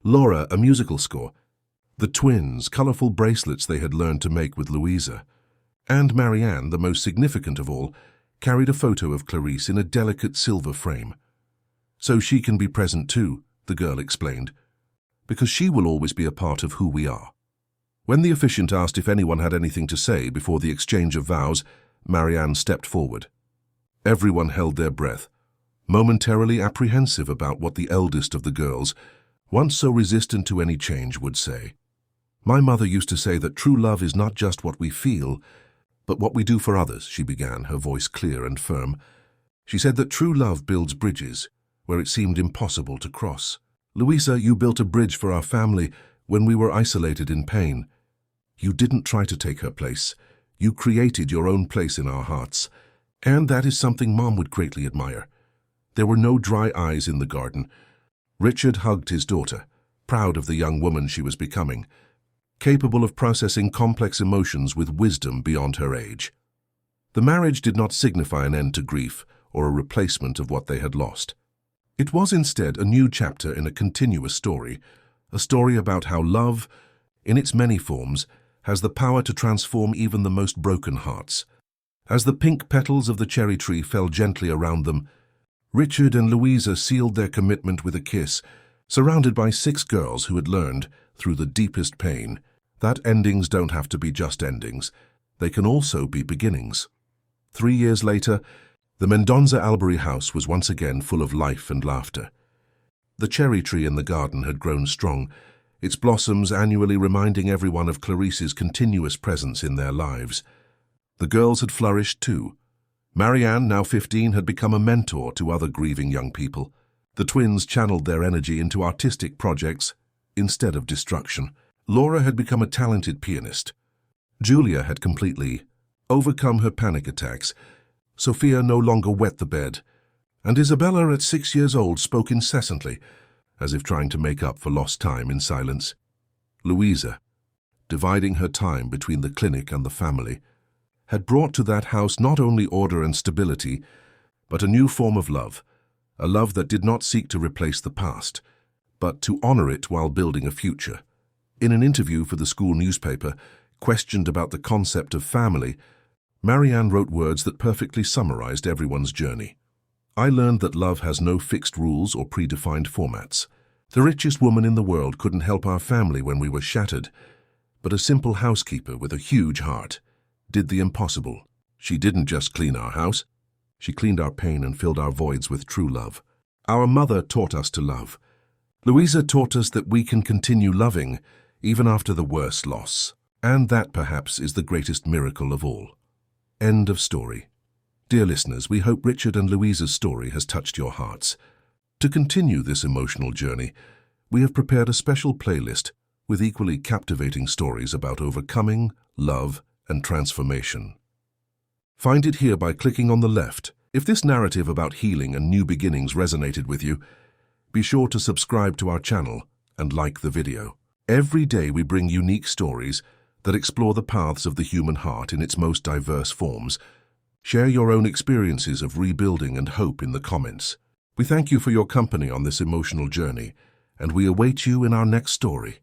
Laura, a musical score. The twins, colorful bracelets they had learned to make with Louisa. And Marianne, the most significant of all, carried a photo of Clarice in a delicate silver frame. "So she can be present too," the girl explained, "because she will always be a part of who we are." When the officiant asked if anyone had anything to say before the exchange of vows, Marianne stepped forward. Everyone held their breath, momentarily apprehensive about what the eldest of the girls, once so resistant to any change, would say. "My mother used to say that true love is not just what we feel, but what we do for others," she began, her voice clear and firm. She said that true love builds bridges where it seemed impossible to cross. Louisa, you built a bridge for our family when we were isolated in pain. You didn't try to take her place. You created your own place in our hearts. And that is something Mom would greatly admire. There were no dry eyes in the garden. Richard hugged his daughter, proud of the young woman she was becoming, capable of processing complex emotions with wisdom beyond her age. The marriage did not signify an end to grief or a replacement of what they had lost. It was instead a new chapter in a continuous story, a story about how love, in its many forms, has the power to transform even the most broken hearts. As the pink petals of the cherry tree fell gently around them, Richard and Louisa sealed their commitment with a kiss, surrounded by 6 girls who had learned, through the deepest pain, that endings don't have to be just endings. They can also be beginnings. 3 years later, the Mendonza Albury house was once again full of life and laughter. The cherry tree in the garden had grown strong, its blossoms annually reminding everyone of Clarice's continuous presence in their lives. The girls had flourished too. Marianne, now 15, had become a mentor to other grieving young people. The twins channeled their energy into artistic projects instead of destruction. Laura had become a talented pianist. Julia had completely overcome her panic attacks. Sophia no longer wet the bed, and Isabella at 6 years old spoke incessantly, as if trying to make up for lost time in silence. Louisa, dividing her time between the clinic and the family, had brought to that house not only order and stability, but a new form of love, a love that did not seek to replace the past, but to honor it while building a future. In an interview for the school newspaper, questioned about the concept of family, Marianne wrote words that perfectly summarized everyone's journey. I learned that love has no fixed rules or predefined formats. The richest woman in the world couldn't help our family when we were shattered, but a simple housekeeper with a huge heart did the impossible. She didn't just clean our house. She cleaned our pain and filled our voids with true love. Our mother taught us to love. Louisa taught us that we can continue loving even after the worst loss. And that perhaps is the greatest miracle of all. End of story. Dear listeners, we hope Richard and Louisa's story has touched your hearts. To continue this emotional journey, we have prepared a special playlist with equally captivating stories about overcoming, love, and transformation. Find it here by clicking on the left. If this narrative about healing and new beginnings resonated with you, be sure to subscribe to our channel and like the video. Every day we bring unique stories that explore the paths of the human heart in its most diverse forms. Share your own experiences of rebuilding and hope in the comments. We thank you for your company on this emotional journey, and we await you in our next story.